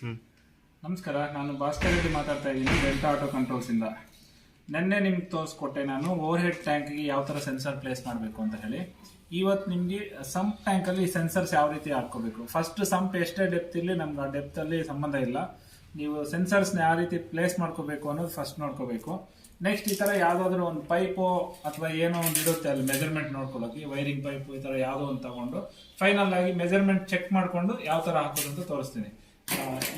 ನಮಸ್ಕಾರ, ನಾನು ಭಾಸ್ಕರ್ ರೆಡ್ಡಿ ಮಾತಾಡ್ತಾ ಇದ್ದೀನಿ ಡೆಲ್ಟಾ ಆಟೋ ಕಂಟ್ರೋಲ್ಸಿಂದ. ನಿನ್ನೆ ನಿಮ್ಗೆ ತೋರಿಸ್ಕೊಟ್ಟೆ ನಾನು ಓವರ್ ಹೆಡ್ ಟ್ಯಾಂಕ್ಗೆ ಯಾವ ಥರ ಸೆನ್ಸರ್ ಪ್ಲೇಸ್ ಮಾಡಬೇಕು ಅಂತ ಹೇಳಿ. ಇವತ್ತು ನಿಮಗೆ ಸಂಪ್ ಟ್ಯಾಂಕಲ್ಲಿ ಸೆನ್ಸರ್ಸ್ ಯಾವ ರೀತಿ ಹಾಕ್ಕೋಬೇಕು. ಫಸ್ಟ್ ಸಂಪ್ ಎಷ್ಟೇ ಡೆಪ್ತ್ ಇರಲಿ ನಮ್ಗೆ ಆ ಡೆಪ್ತಲ್ಲಿ ಸಂಬಂಧ ಇಲ್ಲ. ನೀವು ಸೆನ್ಸರ್ಸ್ನ ಯಾವ ರೀತಿ ಪ್ಲೇಸ್ ಮಾಡ್ಕೋಬೇಕು ಅನ್ನೋದು ಫಸ್ಟ್ ನೋಡ್ಕೋಬೇಕು. ನೆಕ್ಸ್ಟ್ ಈ ಥರ ಯಾವುದಾದ್ರೂ ಒಂದು ಪೈಪು ಅಥವಾ ಏನೋ ಒಂದು ಇರುತ್ತೆ ಅಲ್ಲಿ ಮೆಜರ್ಮೆಂಟ್ ನೋಡ್ಕೊಳ್ಳೋಕೆ, ವೈರಿಂಗ್ ಪೈಪು ಈ ಥರ ಯಾವುದೋ ಒಂದು ತಗೊಂಡು ಫೈನಲ್ ಆಗಿ ಮೆಜರ್ಮೆಂಟ್ ಚೆಕ್ ಮಾಡಿಕೊಂಡು ಯಾವ ಥರ ಹಾಕೋದು ಅಂತ ತೋರಿಸ್ತೀನಿ.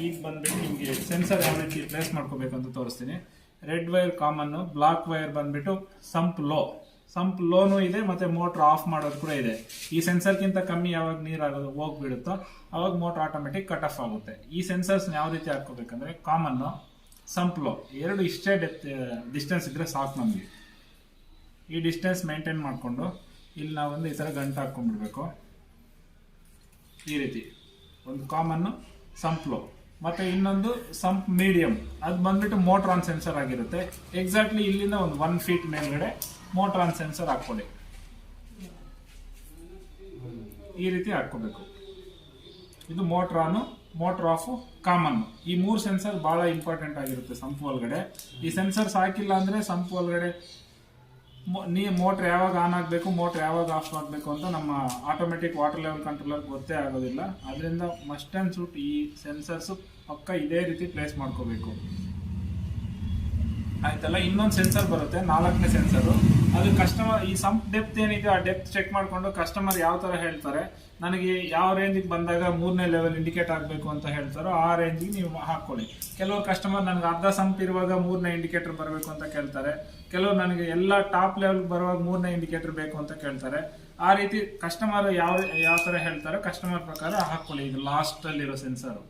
ಈಗ ಬಂದ್ಬಿಟ್ಟು ನಿಮಗೆ ಸೆನ್ಸರ್ ಯಾವ ರೀತಿ ಪ್ಲೇಸ್ ಮಾಡ್ಕೋಬೇಕಂತ ತೋರಿಸ್ತೀನಿ. ರೆಡ್ ವೈರ್ ಕಾಮನ್ನು, ಬ್ಲಾಕ್ ವೈರ್ ಬಂದ್ಬಿಟ್ಟು ಸಂಪ್ ಲೋನು ಇದೆ, ಮತ್ತೆ ಮೋಟ್ರ್ ಆಫ್ ಮಾಡೋದು ಕೂಡ ಇದೆ. ಈ ಸೆನ್ಸರ್ಗಿಂತ ಕಮ್ಮಿ ಯಾವಾಗ ನೀರಾಗೋದು ಹೋಗ್ಬಿಡುತ್ತೋ ಅವಾಗ ಮೋಟ್ರ್ ಆಟೋಮೆಟಿಕ್ ಕಟ್ ಆಫ್ ಆಗುತ್ತೆ. ಈ ಸೆನ್ಸರ್ಸ್ನ ಯಾವ ರೀತಿ ಹಾಕೋಬೇಕಂದ್ರೆ ಕಾಮನ್ನು, ಸಂಪ್ ಲೋ ಎರಡು ಇಷ್ಟೇ ಡಿಸ್ಟೆನ್ಸ್ ಇದ್ರೆ ಸಾಕು ನಮಗೆ. ಈ ಡಿಸ್ಟೆನ್ಸ್ ಮೇಂಟೈನ್ ಮಾಡಿಕೊಂಡು ಇಲ್ಲಿ ನಾವೊಂದು ಈ ಥರ ಗಂಟು ಹಾಕ್ಕೊಂಡ್ಬಿಡ್ಬೇಕು. ಈ ರೀತಿ ಒಂದು ಕಾಮನ್ನು ಸಂಪ್ ಲೋ, ಮತ್ತೆ ಇನ್ನೊಂದು ಸಂಪ್ ಮೀಡಿಯಂ, ಅದು ಬಂದ್ಬಿಟ್ಟು ಮೋಟರ್ ಆನ್ ಸೆನ್ಸರ್ ಆಗಿರುತ್ತೆ. ಎಕ್ಸಾಕ್ಟ್ಲಿ ಇಲ್ಲಿಂದ ಒಂದು 1 ಫೀಟ್ ಮೇಲ್ಗಡೆ ಮೋಟರ್ ಆನ್ ಸೆನ್ಸರ್ ಹಾಕ್ಕೊಳ್ಳಿ. ಈ ರೀತಿ ಹಾಕ್ಕೋಬೇಕು. ಇದು ಮೋಟರ್ ಆನು, ಮೋಟರ್ ಆಫು, ಕಾಮನ್. ಈ 3 ಸೆನ್ಸರ್ ಬಹಳ ಇಂಪಾರ್ಟೆಂಟ್ ಆಗಿರುತ್ತೆ ಸಂಪ್ ಒಳಗಡೆ. ಈ ಸೆನ್ಸರ್ಸ್ ಹಾಕಿಲ್ಲ ಅಂದ್ರೆ ಸಂಪ್ ಒಳಗಡೆ ಮೋಟ್ರ್ ಯಾವಾಗ ಆನ್ ಆಗಬೇಕು, ಮೋಟ್ರ್ ಯಾವಾಗ ಆಫ್ ಆಗಬೇಕು ಅಂತ ನಮ್ಮ ಆಟೋಮೆಟಿಕ್ ವಾಟರ್ ಲೆವೆಲ್ ಕಂಟ್ರೋಲರ್ ಗೊತ್ತೇ ಆಗೋದಿಲ್ಲ. ಅದರಿಂದ ಮಸ್ಟ್ ಆ್ಯಂಡ್ ಶುಡ್ ಈ ಸೆನ್ಸರ್ಸ್ ಪಕ್ಕ ಇದೇ ರೀತಿ ಪ್ಲೇಸ್ ಮಾಡ್ಕೋಬೇಕು. ಆಯ್ತಲ್ಲ. ಇನ್ನೊಂದು ಸೆನ್ಸರ್ ಬರುತ್ತೆ, 4ನೇ ಸೆನ್ಸರು. ಅದು ಕಸ್ಟಮರ್ ಈ ಸಂಪ್ ಡೆಪ್ತ್ ಏನಿದೆ ಆ ಡೆಪ್ತ್ ಚೆಕ್ ಮಾಡಿಕೊಂಡು ಕಸ್ಟಮರ್ ಯಾವ ಥರ ಹೇಳ್ತಾರೆ, ನನಗೆ ಯಾವ ರೇಂಜಿಗೆ ಬಂದಾಗ 3ನೇ ಲೆವೆಲ್ ಇಂಡಿಕೇಟ್ ಆಗಬೇಕು ಅಂತ ಹೇಳ್ತಾರೋ ಆ ರೇಂಜಿಗೆ ನೀವು ಹಾಕ್ಕೊಳ್ಳಿ. ಕೆಲವರು ಕಸ್ಟಮರ್ ನನಗೆ ಅರ್ಧ ಸಂಪ್ ಇರುವಾಗ 3ನೇ ಇಂಡಿಕೇಟರ್ ಬರಬೇಕು ಅಂತ ಕೇಳ್ತಾರೆ. ಕೆಲವರು ನನಗೆ ಎಲ್ಲ ಟಾಪ್ ಲೆವೆಲ್ ಬರುವಾಗ 3ನೇ ಇಂಡಿಕೇಟರ್ ಬೇಕು ಅಂತ ಕೇಳ್ತಾರೆ. ಆ ರೀತಿ ಕಸ್ಟಮರ್ ಯಾವ ಥರ ಹೇಳ್ತಾರೆ ಕಸ್ಟಮರ್ ಪ್ರಕಾರ ಹಾಕ್ಕೊಳ್ಳಿ. ಇದು ಲಾಸ್ಟಲ್ಲಿರೋ ಸೆನ್ಸರು.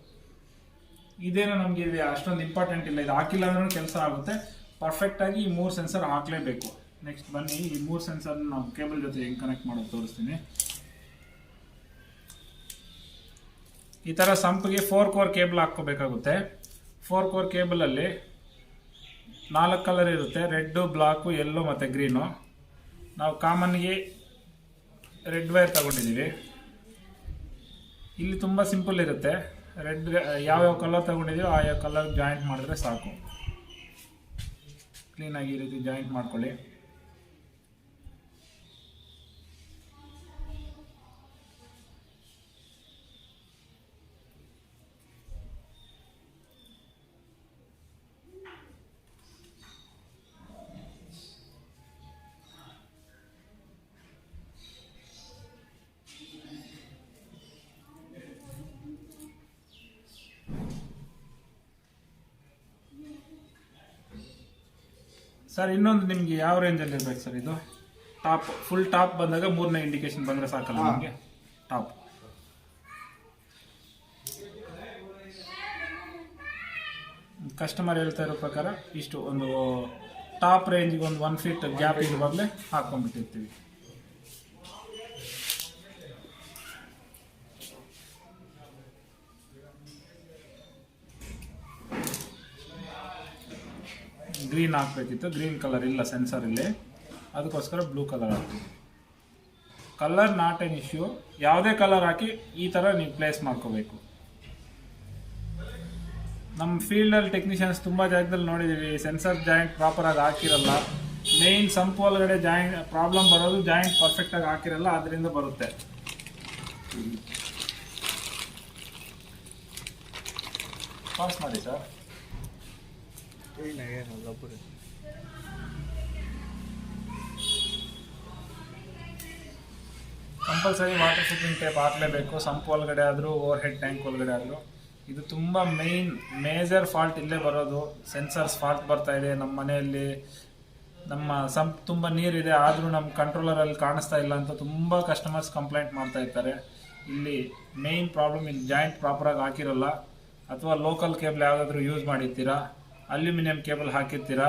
ಇದೇನು ನಮಗೆ ಇದೆ ಅಷ್ಟೊಂದು ಇಂಪಾರ್ಟೆಂಟ್ ಇಲ್ಲ. ಇದು ಹಾಕಿಲ್ಲ ಅಂದ್ರೂ ಕೆಲಸ ಆಗುತ್ತೆ. ಪರ್ಫೆಕ್ಟಾಗಿ ಈ 3 ಸೆನ್ಸರ್ ಹಾಕಲೇಬೇಕು. ನೆಕ್ಸ್ಟ್ ಬನ್ನಿ, ಈ 3 ಸೆನ್ಸರ್ ನಾವು ಕೇಬಲ್ ಜೊತೆ ಹೆಂಗೆ ಕನೆಕ್ಟ್ ಮಾಡೋದು ತೋರಿಸ್ತೀನಿ. ಈ ಥರ ಸಂಪ್ಗೆ 4 ಕೋರ್ ಕೇಬಲ್ ಹಾಕ್ಕೋಬೇಕಾಗುತ್ತೆ. 4 ಕೋರ್ ಕೇಬಲಲ್ಲಿ 4 ಕಲರ್ ಇರುತ್ತೆ, ರೆಡ್ಡು, ಬ್ಲಾಕು, ಯೆಲ್ಲೋ ಮತ್ತು ಗ್ರೀನು. ನಾವು ಕಾಮನ್ಗೆ ರೆಡ್ ವೈರ್ ತಗೊಂಡಿದ್ದೀವಿ. ಇಲ್ಲಿ ತುಂಬ ಸಿಂಪಲ್ ಇರುತ್ತೆ. ರೆಡ್ ಯಾವ್ಯಾವ ಕಲರ್ ತಗೊಂಡಿದ್ದೀವೋ ಆ ಯಾವ ಕಲರ್ ಜಾಯಿಂಟ್ ಮಾಡಿದ್ರೆ ಸಾಕು. ಕ್ಲೀನಾಗಿ ಈ ರೀತಿ ಜಾಯಿಂಟ್ ಮಾಡ್ಕೊಳ್ಳಿ. ಸರ್ ಇನ್ನೊಂದು ನಿಮಗೆ ಯಾವ ರೇಂಜಲ್ಲಿ ಇರ್ಬೇಕು ಸರ್? ಇದು ಟಾಪ್, ಫುಲ್ ಟಾಪ್ ಬಂದಾಗ 3ನೇ ಇಂಡಿಕೇಶನ್ ಬಂದರೆ ಸಾಕಲ್ಲ ನಮಗೆ? ಟಾಪ್ ಕಸ್ಟಮರ್ ಹೇಳ್ತಾ ಇರೋ ಪ್ರಕಾರ ಇಷ್ಟು ಒಂದು ಟಾಪ್ ರೇಂಜಿಗೆ ಒಂದು 1 ಫೀಟ್ ಗ್ಯಾಪ್ ಇರುವಾಗಲೇ ಹಾಕ್ಕೊಂಡ್ಬಿಟ್ಟಿರ್ತೀವಿ. ಗ್ರೀನ್ ಹಾಕಬೇಕಿತ್ತು, ಗ್ರೀನ್ ಕಲರ್ ಇಲ್ಲ ಸೆನ್ಸರ್ ಇಲ್ಲಿ, ಅದಕ್ಕೋಸ್ಕರ ಬ್ಲೂ ಕಲರ್ ಹಾಕ್ತೀವಿ. ಕಲರ್ ನಾಟ್ ಎನ್ ಇಶ್ಯೂ, ಯಾವುದೇ ಕಲರ್ ಹಾಕಿ ಈ ಥರ ನೀವು ಪ್ಲೇಸ್ ಮಾಡ್ಕೋಬೇಕು. ನಮ್ಮ ಫೀಲ್ಡಲ್ಲಿ ಟೆಕ್ನಿಷಿಯನ್ಸ್ ತುಂಬ ಜಾಗದಲ್ಲಿ ನೋಡಿದ್ದೀವಿ, ಸೆನ್ಸರ್ ಜಾಯಿಂಟ್ ಪ್ರಾಪರಾಗಿ ಹಾಕಿರಲ್ಲ. ಮೇಯ್ನ್ ಸಂಪ್ ಒಳಗಡೆ ಜಾಯಿಂಟ್ ಪ್ರಾಬ್ಲಮ್ ಬರೋದು ಜಾಯಿಂಟ್ ಪರ್ಫೆಕ್ಟಾಗಿ ಹಾಕಿರಲ್ಲ, ಅದರಿಂದ ಬರುತ್ತೆ. ಪಾಸ್ ಮಾಡಿ sir. Compulsory water fitting tape ಹಾಕಲೇಬೇಕು, ಸಂಪ್ ಒಳಗಡೆ ಆದರೂ ಓವರ್ ಹೆಡ್ ಟ್ಯಾಂಕ್ ಒಳಗಡೆ ಆದರೂ. ಇದು ತುಂಬ ಮೇಜರ್ ಫಾಲ್ಟ್ ಇಲ್ಲೇ ಬರೋದು. ಸೆನ್ಸರ್ಸ್ ಫಾಲ್ಟ್ ಬರ್ತಾ ಇದೆ ನಮ್ಮ ಮನೆಯಲ್ಲಿ. ನಮ್ಮ ಸಂಪ್ ತುಂಬ ನೀರಿದೆ ಆದರೂ ನಮ್ಮ ಕಂಟ್ರೋಲರಲ್ಲಿ ಕಾಣಿಸ್ತಾ ಇಲ್ಲ ಅಂತ ತುಂಬ ಕಸ್ಟಮರ್ಸ್ ಕಂಪ್ಲೇಂಟ್ ಮಾಡ್ತಾ ಇರ್ತಾರೆ. ಇಲ್ಲಿ ಮೇಯ್ನ್ ಪ್ರಾಬ್ಲಮ್ ಇಲ್ಲಿ ಜಾಯಿಂಟ್ ಪ್ರಾಪರಾಗಿ ಹಾಕಿರಲ್ಲ, ಅಥವಾ ಲೋಕಲ್ ಕೇಬಲ್ ಯಾವುದಾದ್ರೂ ಯೂಸ್ ಮಾಡಿರ್ತೀರಾ, ಅಲ್ಯೂಮಿನಿಯಂ ಕೇಬಲ್ ಹಾಕಿರ್ತೀರಾ.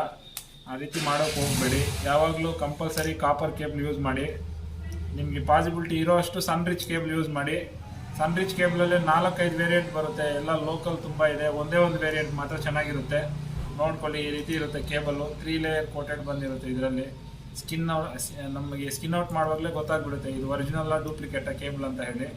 ಆ ರೀತಿ ಮಾಡೋಕ್ಕೆ ಹೋಗಬೇಡಿ. ಯಾವಾಗಲೂ ಕಂಪಲ್ಸರಿ ಕಾಪರ್ ಕೇಬಲ್ ಯೂಸ್ ಮಾಡಿ. ನಿಮಗೆ ಪಾಸಿಬಿಲಿಟಿ ಇರೋ ಅಷ್ಟು ಸನ್ರಿಚ್ ಕೇಬಲ್ ಯೂಸ್ ಮಾಡಿ. ಸನ್ರಿಚ್ ಕೇಬಲಲ್ಲಿ 4-5 ವೇರಿಯಂಟ್ ಬರುತ್ತೆ, ಎಲ್ಲ ಲೋಕಲ್ ತುಂಬ ಇದೆ. ಒಂದೇ ಒಂದು ವೇರಿಯಂಟ್ ಮಾತ್ರ ಚೆನ್ನಾಗಿರುತ್ತೆ, ನೋಡ್ಕೊಳ್ಳಿ. ಈ ರೀತಿ ಇರುತ್ತೆ ಕೇಬಲ್ಲು, 3 ಲೇಯರ್ ಕೋಟೆಡ್ ಬಂದಿರುತ್ತೆ. ಇದರಲ್ಲಿ ನಮಗೆ ಸ್ಕಿನ್ ಔಟ್ ಮಾಡುವಾಗಲೇ ಗೊತ್ತಾಗ್ಬಿಡುತ್ತೆ ಇದು ಒರಿಜಿನಲ್ ಡೂಪ್ಲಿಕೇಟ ಕೇಬಲ್ ಅಂತ ಹೇಳಿ.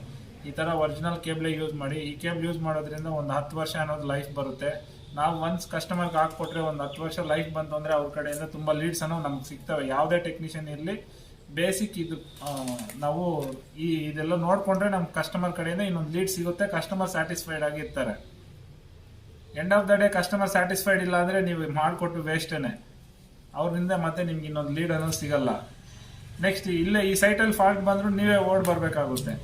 ಈ ಥರ ಒರಿಜಿನಲ್ ಕೇಬಲ್ ಯೂಸ್ ಮಾಡಿ. ಈ ಕೇಬಲ್ ಯೂಸ್ ಮಾಡೋದ್ರಿಂದ ಒಂದು 10 ವರ್ಷ ಅನ್ನೋದು ಲೈಫ್ ಬರುತ್ತೆ. ನಾವು ಒನ್ಸ್ ಕಸ್ಟಮರ್ಗೆ ಹಾಕ್ಕೊಟ್ರೆ ಒಂದು 10 ವರ್ಷ ಲೈಫ್ ಬಂತು ಅಂದರೆ ಅವ್ರ ಕಡೆಯಿಂದ ತುಂಬ ಲೀಡ್ಸ್ ಅನ್ನೋ ನಮ್ಗೆ ಸಿಗ್ತವೆ. ಯಾವುದೇ ಟೆಕ್ನಿಷಿಯನ್ ಇರಲಿ, ಬೇಸಿಕ್ ಇದು ನಾವು ಇದೆಲ್ಲ ನೋಡಿಕೊಂಡ್ರೆ ನಮ್ಮ ಕಸ್ಟಮರ್ ಕಡೆಯಿಂದ ಇನ್ನೊಂದು ಲೀಡ್ ಸಿಗುತ್ತೆ. ಕಸ್ಟಮರ್ ಸ್ಯಾಟಿಸ್ಫೈಡ್ ಆಗಿರ್ತಾರೆ. End of the day customer satisfied ಇಲ್ಲ ಅಂದರೆ ನೀವು ಮಾಡಿಕೊಟ್ಟು ವೇಸ್ಟೇ. ಅವ್ರಿಂದ ಮತ್ತೆ ನಿಮ್ಗೆ ಇನ್ನೊಂದು ಲೀಡ್ ಅನ್ನೋದು ಸಿಗಲ್ಲ. ನೆಕ್ಸ್ಟ್ ಇಲ್ಲೇ ಈ ಸೈಟಲ್ಲಿ ಫಾಲ್ಟ್ ಬಂದರೂ ನೀವೇ ಓಡ್ ಬರಬೇಕಾಗುತ್ತೆ.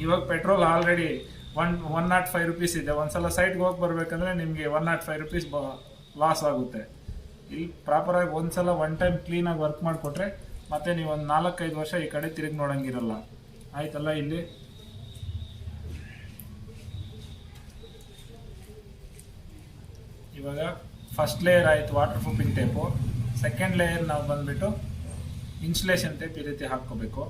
ಇವಾಗ ಪೆಟ್ರೋಲ್ ಆಲ್ರೆಡಿ 105 ರೂಪೀಸ್ ಇದೆ. ಒಂದ್ಸಲ ಸೈಟ್ಗೆ ಹೋಗಿ ಬರ್ಬೇಕಂದ್ರೆ ನಿಮಗೆ 105 ರೂಪೀಸ್ ಲಾಸ್ ಆಗುತ್ತೆ. ಇಲ್ಲಿ ಪ್ರಾಪರಾಗಿ ಒಂದ್ಸಲ ಒನ್ ಟೈಮ್ ಕ್ಲೀನಾಗಿ ವರ್ಕ್ ಮಾಡಿಕೊಟ್ರೆ ಮತ್ತೆ ನೀವು ಒಂದು 4-5 ವರ್ಷ ಈ ಕಡೆ ತಿರುಗಿ ನೋಡಂಗಿರಲ್ಲ. ಆಯ್ತಲ್ಲ. ಇಲ್ಲಿ ಇವಾಗ ಫಸ್ಟ್ ಲೇಯರ್ ಆಯಿತು water proofing tape. Second layer ನಾವು ಬಂದ್ಬಿಟ್ಟು ಇನ್ಸುಲೇಷನ್ ಟೇಪ್ ಈ ರೀತಿ ಹಾಕ್ಕೋಬೇಕು.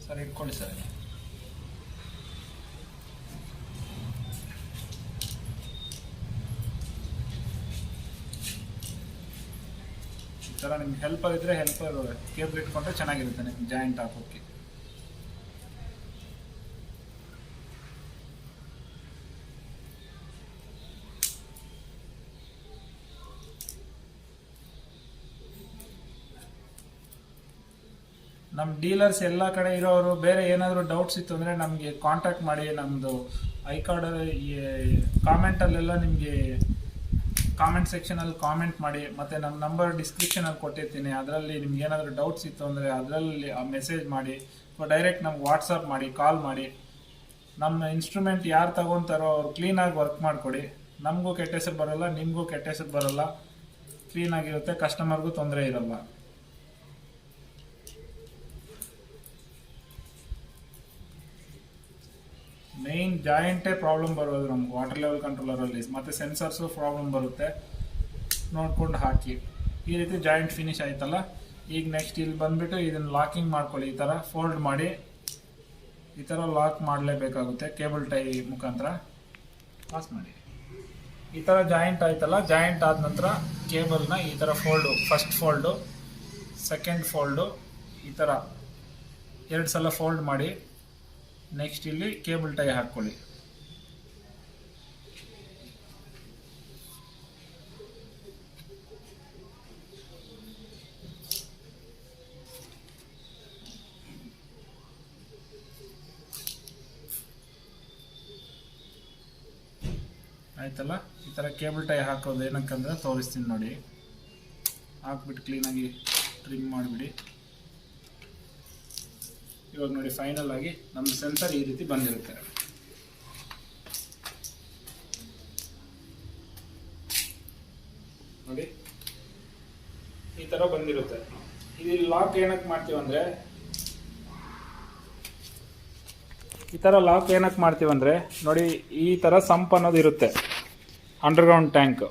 ಸರ್ ಇಟ್ಕೊಳ್ಳಿ ಸರ್. ಈ ಥರ ನಿಮ್ಗೆ ಹೆಲ್ಪರ್ ಇದ್ದರೆ ಹೆಲ್ಪರ್ ಕೇಬಲ್ ಇಟ್ಕೊಂಡ್ರೆ ಚೆನ್ನಾಗಿರುತ್ತೆ ನಿಮ್ಗೆ ಜಾಯಿಂಟ್ ಹಾಕೋಕ್ಕೆ. ನಮ್ಮ ಡೀಲರ್ಸ್ ಎಲ್ಲ ಕಡೆ ಇರೋರು ಬೇರೆ ಏನಾದರೂ ಡೌಟ್ಸ್ ಇತ್ತು ಅಂದರೆ ನಮಗೆ ಕಾಂಟ್ಯಾಕ್ಟ್ ಮಾಡಿ. ನಮ್ಮದು ಐಕಾರ್ಡಲ್ಲಿ ಕಾಮೆಂಟಲ್ಲೆಲ್ಲ ನಿಮಗೆ ಕಾಮೆಂಟ್ ಸೆಕ್ಷನಲ್ಲಿ ಕಾಮೆಂಟ್ ಮಾಡಿ. ಮತ್ತು ನಮ್ಮ ನಂಬರ್ ಡಿಸ್ಕ್ರಿಪ್ಷನಲ್ಲಿ ಕೊಟ್ಟಿರ್ತೀನಿ. ಅದರಲ್ಲಿ ನಿಮ್ಗೆ ಏನಾದರೂ ಡೌಟ್ಸ್ ಇತ್ತು ಅಂದರೆ ಅದರಲ್ಲಿ ಮೆಸೇಜ್ ಮಾಡಿ, ಡೈರೆಕ್ಟ್ ನಮ್ಗೆ ವಾಟ್ಸಪ್ ಮಾಡಿ, ಕಾಲ್ ಮಾಡಿ. ನಮ್ಮ ಇನ್ಸ್ಟ್ರೂಮೆಂಟ್ ಯಾರು ತಗೊತಾರೋ ಅವ್ರು ಕ್ಲೀನಾಗಿ ವರ್ಕ್ ಮಾಡಿಕೊಡಿ. ನಮಗೂ ಕೆಟ್ಟ ಹೆಸರು ಬರೋಲ್ಲ, ನಿಮಗೂ ಕೆಟ್ಟ ಹೆಸರು ಬರೋಲ್ಲ. ಕ್ಲೀನಾಗಿರುತ್ತೆ, ಕಸ್ಟಮರ್ಗೂ ತೊಂದರೆ ಇರಲ್ಲ. ಮೇಯ್ನ್ ಜಾಯಿಂಟೇ ಪ್ರಾಬ್ಲಮ್ ಬರೋದು ನಮ್ಗೆ ವಾಟರ್ ಲೆವೆಲ್ ಕಂಟ್ರೋಲರಲ್ಲಿ. ಮತ್ತು ಸೆನ್ಸರ್ಸು ಪ್ರಾಬ್ಲಮ್ ಬರುತ್ತೆ. ನೋಡ್ಕೊಂಡು ಹಾಕಿ. ಈ ರೀತಿ ಜಾಯಿಂಟ್ ಫಿನಿಶ್ ಆಯ್ತಲ್ಲ. ಈಗ ನೆಕ್ಸ್ಟ್ ಇಲ್ಲಿ ಬಂದುಬಿಟ್ಟು ಇದನ್ನು ಲಾಕಿಂಗ್ ಮಾಡ್ಕೊಳ್ಳಿ. ಈ ಥರ ಫೋಲ್ಡ್ ಮಾಡಿ ಈ ಥರ ಲಾಕ್ ಮಾಡಲೇಬೇಕಾಗುತ್ತೆ ಕೇಬಲ್ ಟೈ ಮುಖಾಂತರ. ಪಾಸ್ ಮಾಡಿ. ಈ ಥರ ಜಾಯಿಂಟ್ ಆಯ್ತಲ್ಲ. ಜಾಯಿಂಟ್ ಆದ ನಂತರ ಕೇಬಲ್ನ ಈ ಥರ fold, first fold, second fold, ಈ ಥರ 2 ಸಲ ಫೋಲ್ಡ್ ಮಾಡಿ ನೆಕ್ಸ್ಟ್ ಇಲ್ಲಿ ಕೇಬಲ್ ಟೈ ಹಾಕ್ಕೊಳ್ಳಿ. ಆಯ್ತಲ್ಲ. ಈ ಥರ ಕೇಬಲ್ ಟೈ ಹಾಕೋದು ಏನಕ್ಕಂದ್ರೆ ತೋರಿಸ್ತೀನಿ ನೋಡಿ. ಹಾಕ್ಬಿಟ್ಟು ಕ್ಲೀನಾಗಿ ಟ್ರಿಮ್ ಮಾಡಿಬಿಡಿ. ಇವಾಗ ನೋಡಿ ಫೈನಲ್ ಆಗಿ ನಮ್ಮ ಸೆನ್ಸರ್ ಈ ರೀತಿ ಬಂದಿರುತ್ತೆ ನೋಡಿ. ಈ ತರ ಬಂದಿರುತ್ತೆ. ಇದು ಲಾಕ್ ಏನಕ್ಕೆ ಮಾಡ್ತೀವಂದ್ರೆ ನೋಡಿ ಈ ತರ ಸಂಪ್ ಅನ್ನೋದು ಇರುತ್ತೆ ಅಂಡರ್ಗ್ರೌಂಡ್ ಟ್ಯಾಂಕ್.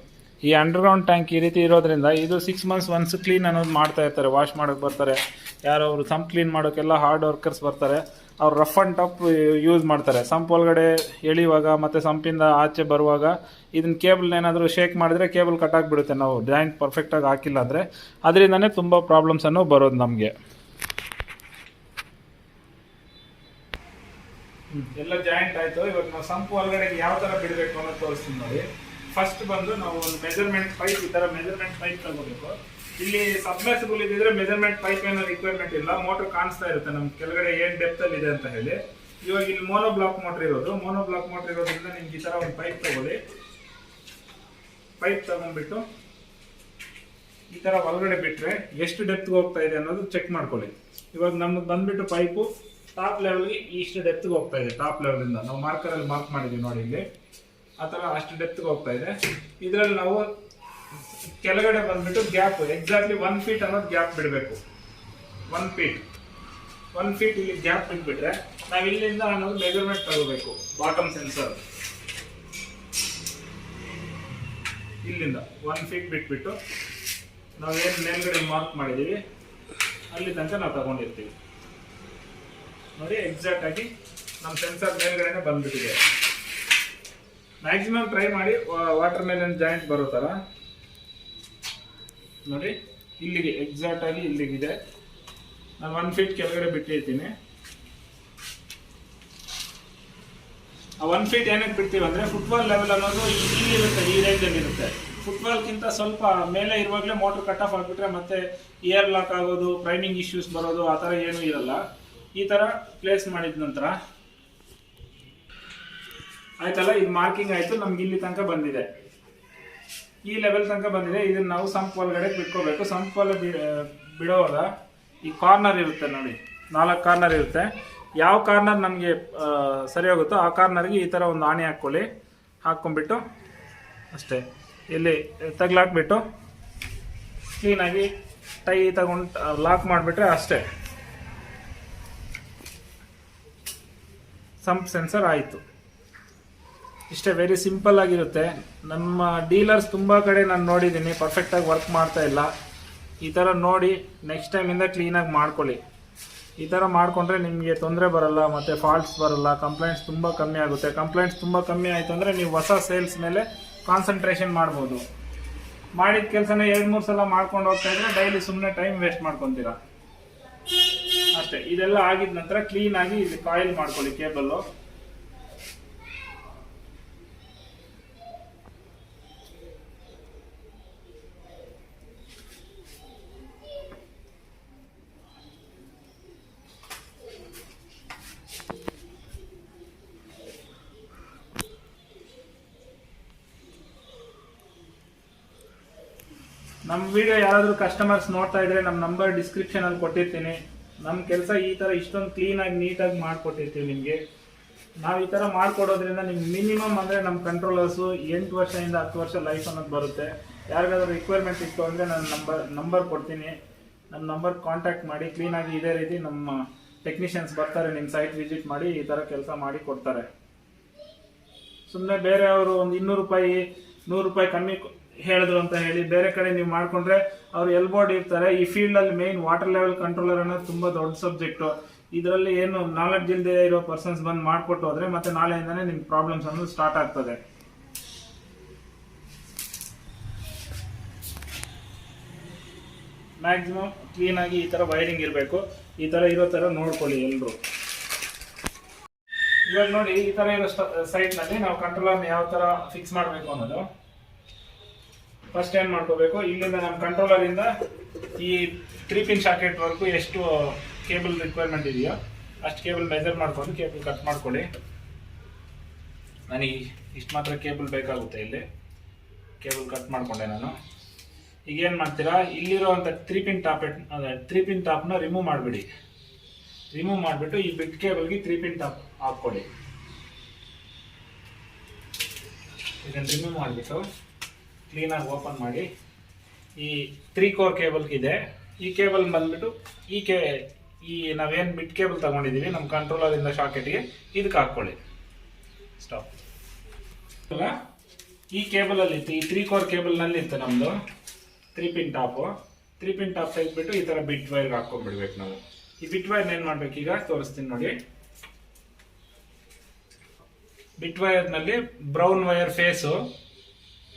ಈ ಅಂಡರ್ಗ್ರೌಂಡ್ ಟ್ಯಾಂಕ್ ಈ ರೀತಿ ಇರೋದ್ರಿಂದ ಇದು 6 ಮಂತ್ಸ್ ಒನ್ಸ್ ಕ್ಲೀನ್ ಅನ್ನೋದು ಮಾಡ್ತಾ ಇರ್ತಾರೆ. ವಾಶ್ ಮಾಡೋಕೆ ಬರ್ತಾರೆ ಯಾರೋ ಅವರು, ಸಂಪ್ ಕ್ಲೀನ್ ಮಾಡೋಕ್ಕೆಲ್ಲ ಹಾರ್ಡ್ ವರ್ಕರ್ಸ್ ಬರ್ತಾರೆ. ಅವ್ರು ರಫ್ ಆ್ಯಂಡ್ ಟಫ್ ಯೂಸ್ ಮಾಡ್ತಾರೆ. ಸಂಪ್ ಒಳಗಡೆ ಎಳಿಯುವಾಗ ಮತ್ತು ಸಂಪಿಂದ ಆಚೆ ಬರುವಾಗ ಇದನ್ನ ಕೇಬಲ್ ಏನಾದರೂ ಶೇಕ್ ಮಾಡಿದ್ರೆ ಕೇಬಲ್ ಕಟ್ ಆಗಿಬಿಡುತ್ತೆ. ನಾವು ಜಾಯಿಂಟ್ ಪರ್ಫೆಕ್ಟಾಗಿ ಹಾಕಿಲ್ಲ ಅಂದರೆ ಅದರಿಂದನೇ ತುಂಬ ಪ್ರಾಬ್ಲಮ್ಸನ್ನು ಬರೋದು ನಮಗೆ. ಎಲ್ಲ ಜಾಯಿಂಟ್ ಆಯಿತು. ಇವಾಗ ನಾವು ಸಂಪ್ ಒಳಗಡೆ ಯಾವ ಥರ ಬಿಡಬೇಕು ಅನ್ನೋದು ತೋರಿಸ್ತೀನಿ ನೋಡಿ. ಫಸ್ಟ್ ಬಂದು ನಾವು ಒಂದು ಮೆಜರ್ಮೆಂಟ್ ಪೈಪ್, ಈ ಥರ ಮೆಜರ್ಮೆಂಟ್ ಪೈಪ್ ತಗೋಬೇಕು. ಇಲ್ಲಿ ಸಬ್ಮರ್ಸಿಬಲ್ ಇದ್ದಿದ್ರೆ ಮೆಜರ್ಮೆಂಟ್ ಪೈಪ್ ಏನೋ ರಿಕ್ವೈರ್ಮೆಂಟ್ ಇಲ್ಲ. ಮೋಟರ್ ಕಾಣಿಸ್ತಾ ಇರುತ್ತೆ ನಮ್ಗೆ ಕೆಳಗಡೆ ಏನು ಡೆಪ್ತಲ್ಲಿ ಇದೆ ಅಂತ ಹೇಳಿ. ಇವಾಗ ಇಲ್ಲಿ ಮೋನೋಬ್ಲಾಕ್ ಮೋಟರ್ ಇರೋದ್ರಿಂದ ನಿಮ್ಗೆ ಈ ಥರ ಒಂದು ಪೈಪ್ ತಗೊಳ್ಳಿ. ಪೈಪ್ ತಗೊಂಡ್ಬಿಟ್ಟು ಈ ಥರ ಒಳಗಡೆ ಬಿಟ್ಟರೆ ಎಷ್ಟು ಡೆಪ್ತ್ಗೆ ಹೋಗ್ತಾ ಇದೆ ಅನ್ನೋದು ಚೆಕ್ ಮಾಡ್ಕೊಳ್ಳಿ. ಇವಾಗ ನಮ್ಗೆ ಬಂದ್ಬಿಟ್ಟು ಪೈಪು ಟಾಪ್ ಲೆವೆಲ್ಗೆ ಇಷ್ಟು ಡೆಪ್ತ್ಗೆ ಹೋಗ್ತಾ ಇದೆ. ಟಾಪ್ ಲೆವೆಲಿಂದ ನಾವು ಮಾರ್ಕರಲ್ಲಿ ಮಾರ್ಕ್ ಮಾಡಿದ್ದೀವಿ ನೋಡಿ ಇಲ್ಲಿ. ಆ ಥರ ಅಷ್ಟು ಡೆಪ್ತ್ಗೆ ಹೋಗ್ತಾ ಇದೆ. ಇದರಲ್ಲಿ ನಾವು ಕೆಳಗಡೆ ಬಂದ್ಬಿಟ್ಟು ಗ್ಯಾಪ್ ಎಕ್ಸಾಕ್ಟ್ಲಿ 1 ಫೀಟ್ ಅನ್ನೋದು ಗ್ಯಾಪ್ ಬಿಡಬೇಕು. 1 ಫೀಟ್ ಇಲ್ಲಿ ಗ್ಯಾಪ್ ಬಿಟ್ಬಿಟ್ರೆ ನಾವು ಇಲ್ಲಿಂದ ಅನ್ನೋದು ಮೆಜರ್ಮೆಂಟ್ ತಗೋಬೇಕು. ಬಾಟಮ್ ಸೆನ್ಸರ್ ಇಲ್ಲಿಂದ 1 ಫೀಟ್ ಬಿಟ್ಬಿಟ್ಟು ನಾವೇನು ಮೇಲ್ಗಡೆ ಮಾರ್ಕ್ ಮಾಡಿದ್ದೀವಿ ಅಲ್ಲಿ ತನಕ ನಾವು ತಗೊಂಡಿರ್ತೀವಿ ನೋಡಿ. ಎಕ್ಸಾಕ್ಟ್ ಆಗಿ ನಮ್ಮ ಸೆನ್ಸರ್ ಮೇಲ್ಗಡೆನೆ ಬಂದ್ಬಿಟ್ಟಿದೆ. ಮ್ಯಾಕ್ಸಿಮಮ್ ಟ್ರೈ ಮಾಡಿ ವಾಟರ್ ಮೇಲನ್ ಜಾಯಿಂಟ್ ಬರೋ ಥರ ನೋಡಿ. ಇಲ್ಲಿಗೆ ಎಕ್ಸಾಕ್ಟ್ ಆಗಿ ಇಲ್ಲಿಗಿದೆ. ನಾನು 1 ಫೀಟ್ ಕೆಳಗಡೆ ಬಿಟ್ಟಿರ್ತೀನಿ. ಆ 1 ಫೀಟ್ ಏನಕ್ಕೆ ಬಿಡ್ತೀವಿ ಅಂದರೆ ಫುಟ್ಬಾಲ್ ಲೆವೆಲ್ ಅನ್ನೋದು ಇಲ್ಲಿ ಇರುತ್ತೆ, ಈ ರೇಂಜಲ್ಲಿ ಇರುತ್ತೆ. ಫುಟ್ಬಾಲ್ಗಿಂತ ಸ್ವಲ್ಪ ಮೇಲೆ ಇರುವಾಗಲೇ ಮೋಟ್ರ್ ಕಟ್ ಆಫ್ ಆಗಿಬಿಟ್ರೆ ಮತ್ತೆ ಏರ್ ಲಾಕ್ ಆಗೋದು, ಪ್ರೈಮಿಂಗ್ ಇಶ್ಯೂಸ್ ಬರೋದು ಆ ಥರ ಏನೂ ಇರಲ್ಲ. ಈ ಥರ ಪ್ಲೇಸ್ ಮಾಡಿದ ನಂತರ ಆಯ್ತಲ್ಲ, ಇದು ಮಾರ್ಕಿಂಗ್ ಆಯಿತು. ನಮ್ಗೆ ಇಲ್ಲಿ ತನಕ ಬಂದಿದೆ, ಈ ಲೆವೆಲ್ ತನಕ ಬಂದಿದೆ. ಇದನ್ನು ನಾವು ಸಂಪ್ ಒಳಗಡೆ ಬಿಟ್ಕೋಬೇಕು. ಸಂಪ್ ಒಳಗೆ ಬಿಡೋವಾಗ ಈ ಕಾರ್ನರ್ ಇರುತ್ತೆ ನೋಡಿ, 4 ಕಾರ್ನರ್ ಇರುತ್ತೆ. ಯಾವ ಕಾರ್ನರ್ ನಮಗೆ ಸರಿ ಹೋಗುತ್ತೋ ಆ ಕಾರ್ನರ್ಗೆ ಈ ಥರ ಒಂದು ಆಣಿ ಹಾಕ್ಕೊಂಡ್ಬಿಟ್ಟು ಅಷ್ಟೇ ಇಲ್ಲಿ ತಗ್ಲಾಕ್ಬಿಟ್ಟು ಕ್ಲೀನಾಗಿ ಟೈ ತಗೊಂಡು ಲಾಕ್ ಮಾಡಿಬಿಟ್ರೆ ಅಷ್ಟೇ ಸಂಪ್ ಸೆನ್ಸರ್ ಆಯಿತು. ಇಷ್ಟೇ, ವೆರಿ ಸಿಂಪಲ್ ಆಗಿರುತ್ತೆ. ನಮ್ಮ ಡೀಲರ್ಸ್ ತುಂಬ ಕಡೆ ನಾನು ನೋಡಿದ್ದೀನಿ ಪರ್ಫೆಕ್ಟಾಗಿ ವರ್ಕ್ ಮಾಡ್ತಾ ಇಲ್ಲ. ಈ ಥರ ನೋಡಿ ನೆಕ್ಸ್ಟ್ ಟೈಮಿಂದ ಕ್ಲೀನಾಗಿ ಮಾಡ್ಕೊಳ್ಳಿ. ಈ ಥರ ಮಾಡಿಕೊಂಡ್ರೆ ನಿಮಗೆ ತೊಂದರೆ ಬರಲ್ಲ, ಮತ್ತು ಫಾಲ್ಟ್ಸ್ ಬರಲ್ಲ, ಕಂಪ್ಲೇಂಟ್ಸ್ ತುಂಬ ಕಮ್ಮಿ ಆಗುತ್ತೆ. ಕಂಪ್ಲೇಂಟ್ಸ್ ತುಂಬ ಕಮ್ಮಿ ಆಯಿತು ಅಂದರೆ ನೀವು ಹೊಸ ಸೇಲ್ಸ್ ಮೇಲೆ ಕಾನ್ಸಂಟ್ರೇಷನ್ ಮಾಡ್ಬೋದು. ಮಾಡಿದ ಕೆಲಸನ 2-3 ಸಲ ಮಾಡ್ಕೊಂಡು ಹೋಗ್ತಾ ಇದ್ರೆ ಡೈಲಿ ಸುಮ್ಮನೆ ಟೈಮ್ ವೇಸ್ಟ್ ಮಾಡ್ಕೊತೀರಾ ಅಷ್ಟೇ. ಇದೆಲ್ಲ ಆಗಿದ ನಂತರ ಕ್ಲೀನಾಗಿ ಇಲ್ಲಿ ಕಾಯಿಲ್ ಮಾಡ್ಕೊಳ್ಳಿ ಕೇಬಲ್ಲು. ನಮ್ಮ ವಿಡಿಯೋ ಯಾರಾದರೂ ಕಸ್ಟಮರ್ಸ್ ನೋಡ್ತಾ ಇದ್ರೆ ನಮ್ಮ ನಂಬರ್ ಡಿಸ್ಕ್ರಿಪ್ಷನಲ್ಲಿ ಕೊಟ್ಟಿರ್ತೀನಿ. ನಮ್ಮ ಕೆಲಸ ಈ ಥರ ಇಷ್ಟೊಂದು ಕ್ಲೀನಾಗಿ ನೀಟಾಗಿ ಮಾಡಿಕೊಟ್ಟಿರ್ತೀವಿ ನಿಮಗೆ. ನಾವು ಈ ಥರ ಮಾಡಿಕೊಡೋದ್ರಿಂದ ನಿಮ್ಗೆ ಮಿನಿಮಮ್ ಅಂದರೆ ನಮ್ಮ ಕಂಟ್ರೋಲರ್ಸು 8 ವರ್ಷದಿಂದ 10 ವರ್ಷ ಲೈಫ್ ಅನ್ನೋದು ಬರುತ್ತೆ. ಯಾರಿಗಾದ್ರೂ ರಿಕ್ವೈರ್ಮೆಂಟ್ ಇತ್ತು ಅಂದರೆ ನಾನು ನಂಬರ್ ಕೊಡ್ತೀನಿ. ನಮ್ಮ ನಂಬರ್ ಕಾಂಟ್ಯಾಕ್ಟ್ ಮಾಡಿ. ಕ್ಲೀನಾಗಿ ಇದೇ ರೀತಿ ನಮ್ಮ ಟೆಕ್ನಿಷಿಯನ್ಸ್ ಬರ್ತಾರೆ, ನಿಮ್ಮ ಸೈಟ್ ವಿಸಿಟ್ ಮಾಡಿ ಈ ಥರ ಕೆಲಸ ಮಾಡಿ ಕೊಡ್ತಾರೆ. ಸುಮ್ಮನೆ ಬೇರೆಯವರು ಒಂದು 200 ರೂಪಾಯಿ 100 ರೂಪಾಯಿ ಕಮ್ಮಿ ಹೇಳಿದ್ರು ಅಂತ ಹೇಳಿ ಬೇರೆ ಕಡೆ ನೀವು ಮಾಡಿಕೊಂಡ್ರೆ ಅವ್ರು ಎಲ್ಬೋರ್ಡ್ ಇರ್ತಾರೆ. ಈ ಫೀಲ್ಡಲ್ಲಿ ಮೇನ್ ವಾಟರ್ ಲೆವೆಲ್ ಕಂಟ್ರೋಲರ್ ಅನ್ನೋದು ತುಂಬ ದೊಡ್ಡ ಸಬ್ಜೆಕ್ಟು. ಇದರಲ್ಲಿ ಏನು ನಾಲೆಡ್ಜ್ ಇಲ್ಲದೆ ಇರೋ ಪರ್ಸನ್ಸ್ ಬಂದು ಮಾಡಿಕೊಟ್ಟು ಹೋದರೆ ಮತ್ತೆ ನಾಳೆಯಿಂದನೇ ನಿಮ್ಮ ಪ್ರಾಬ್ಲಮ್ಸ್ ಅನ್ನೋದು ಸ್ಟಾರ್ಟ್ ಆಗ್ತದೆ. ಮ್ಯಾಕ್ಸಿಮಮ್ ಕ್ಲೀನಾಗಿ ಈ ಥರ ವೈರಿಂಗ್ ಇರಬೇಕು. ಈ ಥರ ಇರೋ ಥರ ನೋಡ್ಕೊಳ್ಳಿ ಎಲ್ಲರೂ. ಇವಾಗ ನೋಡಿ, ಈ ಥರ ಇರೋ ಸೈಟ್ನಲ್ಲಿ ನಾವು ಕಂಟ್ರೋಲರ್ನ ಯಾವ ಥರ ಫಿಕ್ಸ್ ಮಾಡಬೇಕು ಅನ್ನೋದು ಫಸ್ಟ್ ಏನು ಮಾಡ್ಕೋಬೇಕು. ಇಲ್ಲಿಂದ ನಮ್ಮ ಕಂಟ್ರೋಲರಿಂದ ಈ 3 ಪಿನ್ ಶಾಕೆಟ್ವರೆಗೂ ಎಷ್ಟು ಕೇಬಲ್ ರಿಕ್ವೈರ್ಮೆಂಟ್ ಇದೆಯೋ ಅಷ್ಟು ಕೇಬಲ್ ಮೆಜರ್ ಮಾಡ್ಕೊಂಡು ಕೇಬಲ್ ಕಟ್ ಮಾಡ್ಕೊಳ್ಳಿ. ನನಗೆ ಇಷ್ಟು ಮಾತ್ರ ಕೇಬಲ್ ಬೇಕಾಗುತ್ತೆ. ಇಲ್ಲಿ ಕೇಬಲ್ ಕಟ್ ಮಾಡಿಕೊಂಡೆ ನಾನು. ಈಗ ಏನು ಮಾಡ್ತೀರಾ, ಇಲ್ಲಿರೋವಂಥ 3 ಪಿನ್ ಟಾಪ್ನ ರಿಮೂವ್ ಮಾಡಿಬಿಡಿ. ರಿಮೂವ್ ಮಾಡಿಬಿಟ್ಟು ಈ ಬಿಟ್ ಕೇಬಲ್ಗೆ 3 ಪಿನ್ ಟಾಪ್ ಹಾಕ್ಕೊಳ್ಳಿ. ಇದನ್ನು ರಿಮೂವ್ ಮಾಡಿಬಿಟ್ಟು ಕ್ಲೀನಾಗಿ ಓಪನ್ ಮಾಡಿ ಈ 3 ಕೋರ್ ಕೇಬಲ್ ಇದೆ. ಈ ಕೇಬಲ್ ಬಂದ್ಬಿಟ್ಟು ಈ ನಾವೇನು ಬಿಟ್ ಕೇಬಲ್ ತಗೊಂಡಿದ್ದೀವಿ ನಮ್ಮ ಕಂಟ್ರೋಲರಿಂದ ಶಾಕೆಟ್ಗೆ ಇದಕ್ಕೆ ಹಾಕ್ಕೊಳ್ಳಿ. ಸ್ಟಾಪ್. ಈ ಕೇಬಲಲ್ಲಿ ಇತ್ತು, ಈ 3 ಕೋರ್ ಕೇಬಲ್ನಲ್ಲಿ ಇತ್ತು ನಮ್ಮದು 3 ಪಿನ್ ಟಾಪು. 3 ಪಿನ್ ಟಾಪ್ ತೆಗೆದ್ಬಿಟ್ಟು ಈ ಥರ ಬಿಟ್ ವೈರ್ಗೆ ಹಾಕ್ಕೊಂಡ್ಬಿಡ್ಬೇಕು ನಾವು. ಈ ಬಿಟ್ ವೈರ್ನ ಏನು ಮಾಡ್ಬೇಕು ಈಗ ತೋರಿಸ್ತೀನಿ ನೋಡಿ. ಬಿಟ್ ವೈರ್ನಲ್ಲಿ brown wire phase,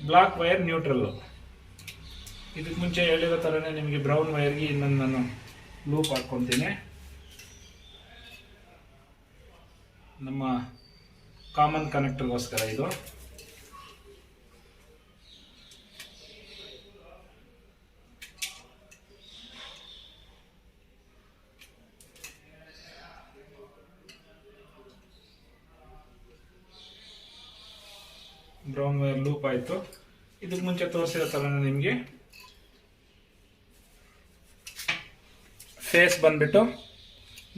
black wire neutral. ಇದಕ್ಕೆ ಮುಂಚೆ ಹೇಳಿರೋ ಥರನೇ ನಿಮಗೆ ಬ್ರೌನ್ ವೈರ್ಗೆ ಇನ್ನೊಂದು ನಾನು ಲೂಪ್ ಹಾಕ್ಕೊತೀನಿ. ನಮ್ಮ ಕಾಮನ್ ಕನೆಕ್ಟರ್ಗೋಸ್ಕರ ಇದು. ಬ್ರೌನ್ ವೈರ್ ಲೂಪ್ ಆಯಿತು. ಇದಕ್ಕೆ ಮುಂಚೆ ತೋರಿಸಿರೋ ಥರನೇ ನಿಮಗೆ ಫೇಸ್ ಬಂದ್ಬಿಟ್ಟು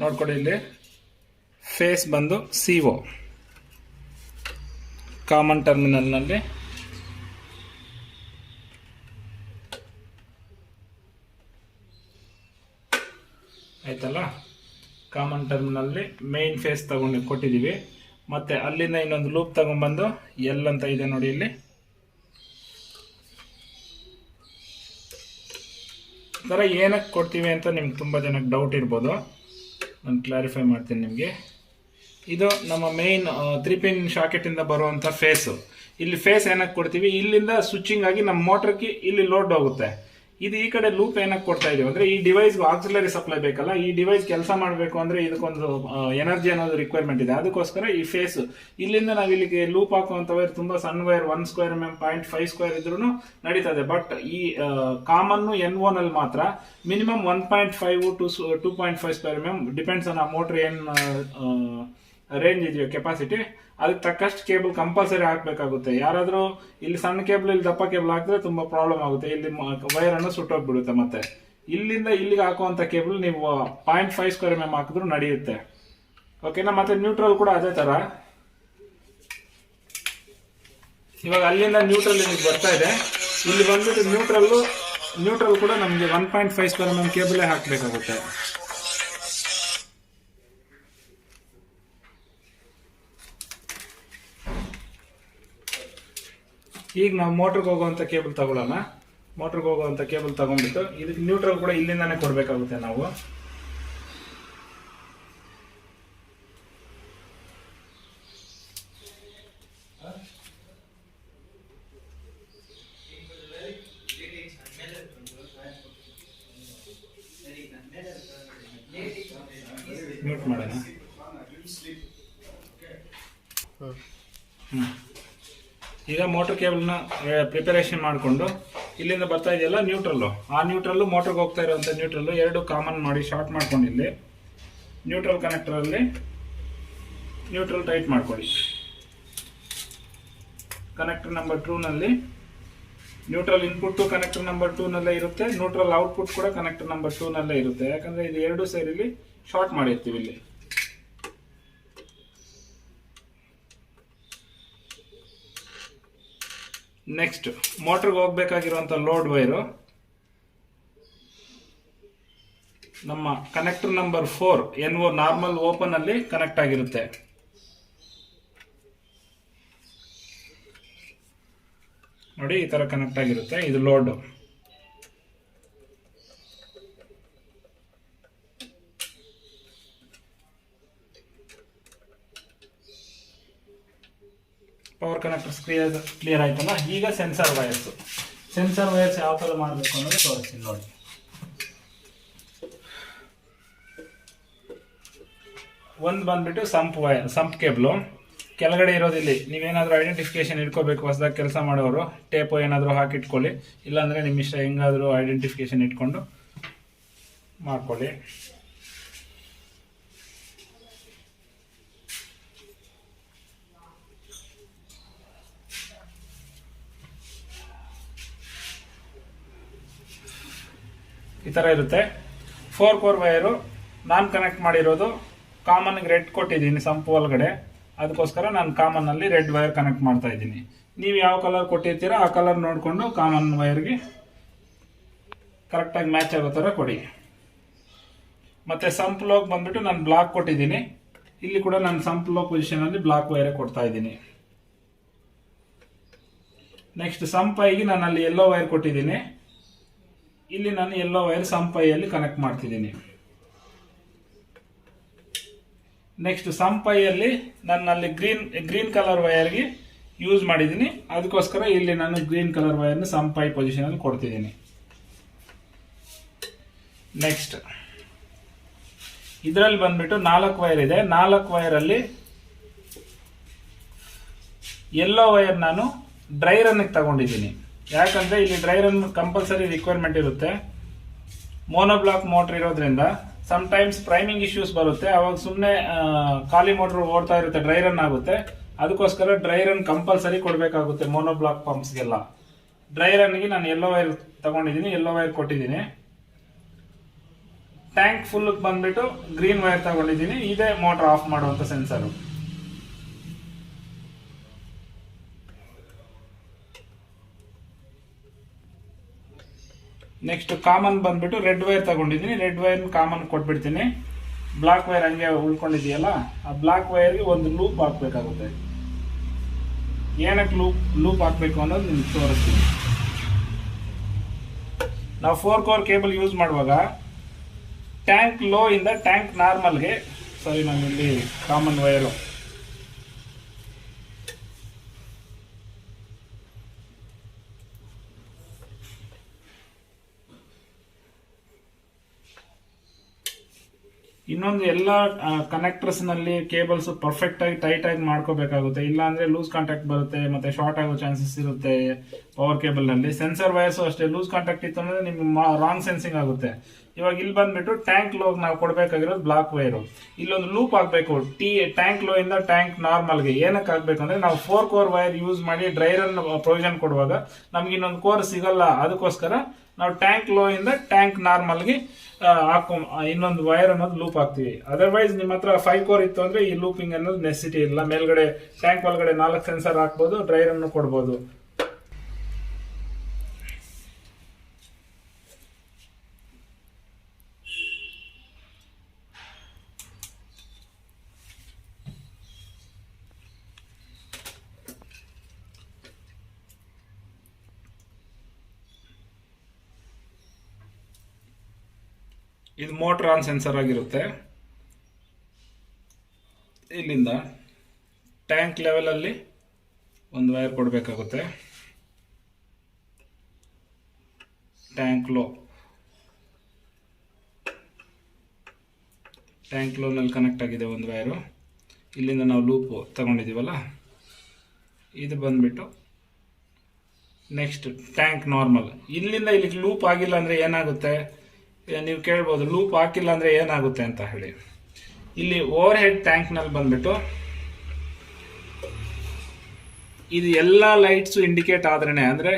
ನೋಡ್ಕೊಡಿ. ಇಲ್ಲಿ ಫೇಸ್ ಬಂದು CO ಕಾಮನ್ ಟರ್ಮಿನಲ್ನಲ್ಲಿ ಆಯ್ತಲ್ಲ. ಕಾಮನ್ ಟರ್ಮಿನಲ್ಲಿ ಮೇನ್ ಫೇಸ್ ಕೊಟ್ಟಿದ್ದೀವಿ. ಮತ್ತೆ ಅಲ್ಲಿಂದ ಇನ್ನೊಂದು ಲೂಪ್ ತಗೊಂಡ್ಬಂದು ಎಲ್ ಅಂತ ಇದೆ ನೋಡಿ. ಇಲ್ಲಿ ಈ ಥರ ಏನಕ್ಕೆ ಕೊಡ್ತೀವಿ ಅಂತ ನಿಮ್ಗೆ ತುಂಬ ಜನಕ್ಕೆ ಡೌಟ್ ಇರ್ಬೋದು. ನಾನು ಕ್ಲಾರಿಫೈ ಮಾಡ್ತೀನಿ ನಿಮಗೆ. ಇದು ನಮ್ಮ ಮೇನ್ 3-pin ಶಾಕೆಟ್ ಇಂದ ಬರುವಂತ ಫೇಸ್. ಇಲ್ಲಿ ಫೇಸ್ ಏನಕ್ಕೆ ಕೊಡ್ತೀವಿ, ಇಲ್ಲಿಂದ ಸ್ವಿಚಿಂಗ್ ಆಗಿ ನಮ್ಮ ಮೋಟರ್ಗೆ ಇಲ್ಲಿ ಲೋಡ್ ಹೋಗುತ್ತೆ. ಇದು ಈ ಕಡೆ ಲೂಪ್ ಏನಕ್ಕೆ ಕೊಡ್ತಾ ಇದೀವಿ ಅಂದ್ರೆ ಈ ಡಿವೈಸ್ ಆಕ್ಸಿಲರಿ ಸಪ್ಲೈ ಬೇಕಲ್ಲ, ಈ ಡಿವೈಸ್ ಕೆಲಸ ಮಾಡಬೇಕು ಅಂದ್ರೆ ಇದಕ್ಕೊಂದು ಎನರ್ಜಿ ಅನ್ನೋದು ರಿಕ್ವೈರ್ಮೆಂಟ್ ಇದೆ. ಅದಕ್ಕೋಸ್ಕರ ಈ ಫೇಸ್ ಇಲ್ಲಿಂದ ನಾವು ಇಲ್ಲಿಗೆ ಲೂಪ್ ಹಾಕುವಂತ ವೈರ್ ತುಂಬಾ ಸಣ್ಣ ವೈರ್ 1 ಸ್ಕ್ವೇರ್ mm 0.5 ಸ್ಕ್ವೇರ್ ಇದ್ರೂ ನಡೀತದೆ. ಬಟ್ ಈ ಕಾಮನ್ N1 ನಲ್ಲಿ ಮಾತ್ರ minimum 1.5 to 2.5 square mm depends on ಆ ಮೋಟರ್ ಏನ್ ರೇಂಜ್ ಇದೆಯೋ ಕೆಪಾಸಿಟಿ, ಅದಕ್ಕೆ ತಕ್ಕಷ್ಟು ಕೇಬಲ್ ಕಂಪಲ್ಸರಿ ಹಾಕ್ಬೇಕಾಗುತ್ತೆ. ಯಾರಾದ್ರೂ ಇಲ್ಲಿ ಸಣ್ಣ ಕೇಬಲ್ ಇಲ್ಲಿ ದಪ್ಪ ಕೇಬಲ್ ಹಾಕಿದ್ರೆ ತುಂಬಾ ಪ್ರಾಬ್ಲಮ್ ಆಗುತ್ತೆ, ಇಲ್ಲಿ ವೈರ್ ಅನ್ನು ಸುಟ್ಟೋಗ್ಬಿಡುತ್ತೆ. ಮತ್ತೆ ಇಲ್ಲಿಂದ ಇಲ್ಲಿಗೆ ಹಾಕುವಂತ ಕೇಬಲ್ ನೀವು 0.5 ಸ್ಕ್ವೇರ್ mm ಹಾಕಿದ್ರು ನಡೆಯುತ್ತೆ. ಓಕೆನಾ. ಮತ್ತೆ ನ್ಯೂಟ್ರಲ್ ಕೂಡ ಅದೇ ತರ. ಇವಾಗ ಅಲ್ಲಿಂದ ನ್ಯೂಟ್ರಲ್ ಇಲ್ಲಿಗೆ ಬರ್ತಾ ಇದೆ, ಇಲ್ಲಿ ಬಂದ್ಬಿಟ್ಟು ನ್ಯೂಟ್ರಲ್ ಕೂಡ ನಮಗೆ 1.5 ಸ್ಕ್ವೇರ್ mm ಕೇಬಲ್ ಹಾಕ್ಬೇಕಾಗುತ್ತೆ. ಈಗ ನಾವು ಮೋಟರ್ಗೆ ಹೋಗುವಂತ ಕೇಬಲ್ ತಗೊಳ್ಳೋಣ. ಮೋಟರ್ಗೆ ಹೋಗುವಂತ ಕೇಬಲ್ ತಗೊಂಡ್ಬಿಟ್ಟು ಇದಕ್ಕೆ ನ್ಯೂಟ್ರಲ್ ಕೂಡ ಇಲ್ಲಿಂದಾನೆ ಕೊಡ್ಬೇಕಾಗುತ್ತೆ ನಾವು. ಮ್ಯೂಟ್ ಮಾಡೋಣ. ಈಗ ಮೋಟರ್ ಕೇಬಲ್ನ ಪ್ರಿಪರೇಷನ್ ಮಾಡಿಕೊಂಡು ಇಲ್ಲಿಂದ ಬರ್ತಾ ಇದೆಯಲ್ಲ ನ್ಯೂಟ್ರಲ್ಲು, ಆ ನ್ಯೂಟ್ರಲ್ಲು ಮೋಟರ್ಗೆ ಹೋಗ್ತಾ ಇರುವಂಥ ನ್ಯೂಟ್ರಲ್ಲು ಎರಡು ಕಾಮನ್ ಮಾಡಿ ಶಾರ್ಟ್ ಮಾಡ್ಕೊಂಡು ಇಲ್ಲಿ ನ್ಯೂಟ್ರಲ್ ಕನೆಕ್ಟರಲ್ಲಿ ನ್ಯೂಟ್ರಲ್ ಟೈಟ್ ಮಾಡ್ಕೊಳ್ಳಿ. ಕನೆಕ್ಟರ್ ನಂಬರ್ 2 ನಲ್ಲಿ ನ್ಯೂಟ್ರಲ್ ಇನ್ಪುಟ್ ಕನೆಕ್ಟರ್ ನಂಬರ್ 2 ನಲ್ಲೇ ಇರುತ್ತೆ, ನ್ಯೂಟ್ರಲ್ ಔಟ್ಪುಟ್ ಕೂಡ ಕನೆಕ್ಟರ್ ನಂಬರ್ 2 ನಲ್ಲೇ ಇರುತ್ತೆ. ಯಾಕಂದ್ರೆ ಇದು ಎರಡು ಸೇರಿ ಶಾರ್ಟ್ ಮಾಡಿರ್ತೀವಿ ಇಲ್ಲಿ. ನೆಕ್ಸ್ಟ್ ಮೋಟರ್ಗೆ ಹೋಗ್ಬೇಕಾಗಿರುವಂತ ಲೋಡ್ ವೈರು ನಮ್ಮ connector number 4 NO normal open ಅಲ್ಲಿ ಕನೆಕ್ಟ್ ಆಗಿರುತ್ತೆ. ನೋಡಿ ಈ ತರ ಕನೆಕ್ಟ್ ಆಗಿರುತ್ತೆ, ಇದು ಲೋಡ್. ಪವರ್ ಕನೆಕ್ಟರ್ಸ್ ಕ್ಲಿಯರ್ ಆಯ್ತಲ್ಲ. ಈಗ ಸೆನ್ಸರ್ ವೈರ್ಸ್ ಯಾವ ತರ ಮಾಡಬೇಕು ಅನ್ನೋದು ತೋರಿಸ್ತೀನಿ ನೋಡಿ. ಒಂದು ಬಂದ್ಬಿಟ್ಟು ಸಂಪ್ ಕೇಬಲ್ ಕೆಳಗಡೆ ಇರೋದಿಲ್ಲಿ. ನೀವೇನಾದ್ರೂ ಐಡೆಂಟಿಫಿಕೇಶನ್ ಇಟ್ಕೋಬೇಕು, ಹೊಸದಾಗಿ ಕೆಲಸ ಮಾಡೋರು ಟೇಪು ಏನಾದರೂ ಹಾಕಿಟ್ಕೊಳ್ಳಿ, ಇಲ್ಲಾಂದ್ರೆ ನಿಮ್ಮ ಇಷ್ಟ ಹೆಂಗಾದ್ರೂ ಐಡೆಂಟಿಫಿಕೇಶನ್ ಇಟ್ಕೊಂಡು ಮಾಡ್ಕೊಳ್ಳಿ. ಈ ತರ ಇರುತ್ತೆ. 4 ಕೋರ್ ವೈರು ನಾನು ಕನೆಕ್ಟ್ ಮಾಡಿರೋದು ಕಾಮನ್ ರೆಡ್ ಕೊಟ್ಟಿದ್ದೀನಿ ಸಂಪ್ ಒಳಗಡೆ, ಅದಕ್ಕೋಸ್ಕರ ನಾನು ಕಾಮನ್ ಅಲ್ಲಿ ರೆಡ್ ವೈರ್ ಕನೆಕ್ಟ್ ಮಾಡ್ತಾ ಇದ್ದೀನಿ. ನೀವು ಯಾವ ಕಲರ್ ಕೊಟ್ಟಿರ್ತೀರಾ ಆ ಕಲರ್ ನೋಡಿಕೊಂಡು ಕಾಮನ್ ವೈರ್ಗೆ ಕರೆಕ್ಟಾಗಿ ಮ್ಯಾಚ್ ಆಗೋ ಥರ ಕೊಡಿ. ಮತ್ತೆ ಸಂಪ್ ಲೋಗ್ ಬಂದ್ಬಿಟ್ಟು ನಾನು ಬ್ಲಾಕ್ ಕೊಟ್ಟಿದ್ದೀನಿ, ಇಲ್ಲಿ ಕೂಡ ನಾನು ಸಂಪ್ ಲೋ ಪೊಸಿಷನ್ ಅಲ್ಲಿ ಬ್ಲಾಕ್ ವೈರೇ ಕೊಡ್ತಾ ಇದ್ದೀನಿ. ನೆಕ್ಸ್ಟ್ ಸಂಪ್ ಐಗೆ ನಾನು ಅಲ್ಲಿ ಯೆಲ್ಲೋ ವೈರ್ ಕೊಟ್ಟಿದ್ದೀನಿ, ಇಲ್ಲಿ ನಾನು ಯೆಲ್ಲೋ ವೈರ್ ಸಂಪ್ ಐಯಲ್ಲಿ ಕನೆಕ್ಟ್ ಮಾಡ್ತಿದ್ದೀನಿ. ನೆಕ್ಸ್ಟ್ ಸಂಪ್ ಐಯಲ್ಲಿ ನಾನು ಅಲ್ಲಿ ಗ್ರೀನ್ ಕಲರ್ ವೈರ್ಗೆ ಯೂಸ್ ಮಾಡಿದ್ದೀನಿ, ಅದಕ್ಕೋಸ್ಕರ ಇಲ್ಲಿ ನಾನು ಗ್ರೀನ್ ಕಲರ್ ವೈರ್ನ ಸಂಪ್ ಐ ಪೊಸಿಷನ್ ಅಲ್ಲಿ ಕೊಡ್ತಿದ್ದೀನಿ. ನೆಕ್ಸ್ಟ್ ಇದರಲ್ಲಿ ಬಂದ್ಬಿಟ್ಟು 4 ವೈರ್ ಇದೆ. 4 ವೈರ್ ಅಲ್ಲಿ ಯೆಲ್ಲೋ ವೈರ್ ನಾನು ಡ್ರೈ ರನ್ ತಗೊಂಡಿದ್ದೀನಿ. ಯಾಕಂದ್ರೆ ಇಲ್ಲಿ ಡ್ರೈ ರನ್ ಕಂಪಲ್ಸರಿ ರಿಕ್ವೈರ್ಮೆಂಟ್ ಇರುತ್ತೆ. ಮೋನೋಬ್ಲಾಕ್ ಮೋಟರ್ ಇರೋದ್ರಿಂದ ಸಮ್ ಟೈಮ್ಸ್ ಪ್ರೈಮಿಂಗ್ ಇಶ್ಯೂಸ್ ಬರುತ್ತೆ, ಅವಾಗ ಸುಮ್ಮನೆ ಖಾಲಿ ಮೋಟರ್ ಓಡ್ತಾ ಇರುತ್ತೆ, ಡ್ರೈ ರನ್ ಆಗುತ್ತೆ. ಅದಕ್ಕೋಸ್ಕರ ಡ್ರೈ ರನ್ ಕಂಪಲ್ಸರಿ ಕೊಡಬೇಕಾಗುತ್ತೆ ಮೋನೋಬ್ಲಾಕ್ ಪಂಪ್ಸ್ಗೆಲ್ಲ. ಡ್ರೈ ರನ್ಗೆ ನಾನು ಯೆಲ್ಲೋ ವೈರ್ ತಗೊಂಡಿದ್ದೀನಿ, ಯೆಲ್ಲೋ ವೈರ್ ಕೊಟ್ಟಿದ್ದೀನಿ. ಟ್ಯಾಂಕ್ ಫುಲ್ ಬಂದ್ಬಿಟ್ಟು ಗ್ರೀನ್ ವೈರ್ ತಗೊಂಡಿದ್ದೀನಿ, ಇದೇ ಮೋಟರ್ ಆಫ್ ಮಾಡುವಂತ ಸೆನ್ಸರ್. ನೆಕ್ಸ್ಟ್ ಕಾಮನ್ ಬಂದ್ಬಿಟ್ಟು ರೆಡ್ ವೈರ್ ತಗೊಂಡಿದ್ದೀನಿ, ರೆಡ್ ವೈರ್ ಕಾಮನ್ ಕೊಟ್ಬಿಡ್ತೀನಿ. ಬ್ಲಾಕ್ ವೈರ್ ಹಂಗೆ ಉಳ್ಕೊಂಡಿದೆಯಲ್ಲ, ಆ ಬ್ಲಾಕ್ ವೈರ್ಗೆ ಒಂದು ಲೂಪ್ ಹಾಕ್ಬೇಕಾಗುತ್ತೆ. ಏನಕ್ಕೆ ಲೂಪ್ ಹಾಕ್ಬೇಕು ಅನ್ನೋದು ನಿಮ್ಗೆ ತೋರಿಸ್ತೀನಿ. ನಾವು 4 ಕೋರ್ ಕೇಬಲ್ ಯೂಸ್ ಮಾಡುವಾಗ ಟ್ಯಾಂಕ್ ಲೋ ಇಂದ ಟ್ಯಾಂಕ್ ನಾರ್ಮಲ್ಗೆ ಸರಿ, ನಾನಿಲ್ಲಿ ಕಾಮನ್ ವೈರು ಇನ್ನೊಂದು, ಎಲ್ಲ ಕನೆಕ್ಟರ್ಸ್ ನಲ್ಲಿ ಕೇಬಲ್ಸ್ ಪರ್ಫೆಕ್ಟ್ ಆಗಿ ಟೈಟ್ ಆಗಿ ಮಾಡ್ಕೋಬೇಕಾಗುತ್ತೆ, ಇಲ್ಲ ಅಂದ್ರೆ ಲೂಸ್ ಕಾಂಟ್ಯಾಕ್ಟ್ ಬರುತ್ತೆ, ಮತ್ತೆ ಶಾರ್ಟ್ ಆಗೋ ಚಾನ್ಸಸ್ ಇರುತ್ತೆ. ಪವರ್ ಕೇಬಲ್ ನಲ್ಲಿ ಸೆನ್ಸರ್ ವೈರ್ಸ್ ಅಷ್ಟೇ, ಲೂಸ್ ಕಾಂಟ್ಯಾಕ್ಟ್ ಇತ್ತು ಅಂದ್ರೆ ನಿಮ್ಗೆ ರಾಂಗ್ ಸೆನ್ಸಿಂಗ್ ಆಗುತ್ತೆ. ಇವಾಗ ಇಲ್ಲಿ ಬಂದ್ಬಿಟ್ಟು ಟ್ಯಾಂಕ್ ಲೋ ನಾವು ಕೊಡ್ಬೇಕಾಗಿರೋದು ಬ್ಲಾಕ್ ವೈರು. ಇಲ್ಲೊಂದು ಲೂಪ್ ಆಗ್ಬೇಕು ಟ್ಯಾಂಕ್ ಲೋ ಇಂದ ಟ್ಯಾಂಕ್ ನಾರ್ಮಲ್ಗೆ. ಏನಕ್ಕೆ ಆಗ್ಬೇಕು ಅಂದ್ರೆ ನಾವು 4 ಕೋರ್ ವೈರ್ ಯೂಸ್ ಮಾಡಿ ಡ್ರೈರನ್ ಪ್ರೊವಿಷನ್ ಕೊಡುವಾಗ ನಮ್ಗೆ ಇನ್ನೊಂದು ಕೋರ್ ಸಿಗಲ್ಲ. ಅದಕ್ಕೋಸ್ಕರ ನಾವು ಟ್ಯಾಂಕ್ ಲೋ ಇಂದ ಟ್ಯಾಂಕ್ ನಾರ್ಮಲ್ಗೆ ಇನ್ನೊಂದು ವೈರ್ ಅನ್ನೋದು ಲೂಪ್ ಹಾಕ್ತಿವಿ. ಅದರ್ವೈಸ್ ನಿಮ್ಮ ಹತ್ರ 5 ಕೋರ್ ಇತ್ತು ಅಂದ್ರೆ ಈ ಲೂಪಿಂಗ್ ಅನ್ನೋದು ನೆಸಿಟಿ ಇಲ್ಲ. ಮೇಲ್ಗಡೆ ಟ್ಯಾಂಕ್ ಒಳಗಡೆ 4 ಸೆನ್ಸರ್ ಹಾಕ್ಬೋದು, ಡ್ರೈರ್ ಅನ್ನು ಕೊಡ್ಬೋದು. ಇದು ಮೋಟರ್ ಆನ್ ಸೆನ್ಸರ್ ಆಗಿರುತ್ತೆ. ಇಲ್ಲಿಂದ ಟ್ಯಾಂಕ್ ಲೆವೆಲ್ ಅಲ್ಲಿ ಒಂದು ವೈರ್ ಕೊಡಬೇಕಾಗುತ್ತೆ. ಟ್ಯಾಂಕ್ ಲೋನಲ್ಲಿ ಕನೆಕ್ಟ್ ಆಗಿದೆ ಒಂದು ವೈರು. ಇಲ್ಲಿಂದ ನಾವು ಲೂಪ್ ತಗೊಂಡಿದ್ದೀವಲ್ಲ, ಇದು ಬಂದ್ಬಿಟ್ಟು ನೆಕ್ಸ್ಟ್ ಟ್ಯಾಂಕ್ ನಾರ್ಮಲ್. ಇಲ್ಲಿಂದ ಇಲ್ಲಿಗೆ ಲೂಪ್ ಆಗಿಲ್ಲ ಅಂದ್ರೆ ಏನಾಗುತ್ತೆ ನೀವು ಕೇಳ್ಬೋದು, ಲೂಪ್ ಹಾಕಿಲ್ಲ ಅಂದ್ರೆ ಏನಾಗುತ್ತೆ ಅಂತ ಹೇಳಿ. ಇಲ್ಲಿ ಓವರ್ ಹೆಡ್ ಟ್ಯಾಂಕ್ ನಲ್ಲಿ ಬಂದ್ಬಿಟ್ಟು ಇದು ಎಲ್ಲ ಲೈಟ್ಸ್ ಇಂಡಿಕೇಟ್ ಆದ್ರೇನೆ, ಅಂದ್ರೆ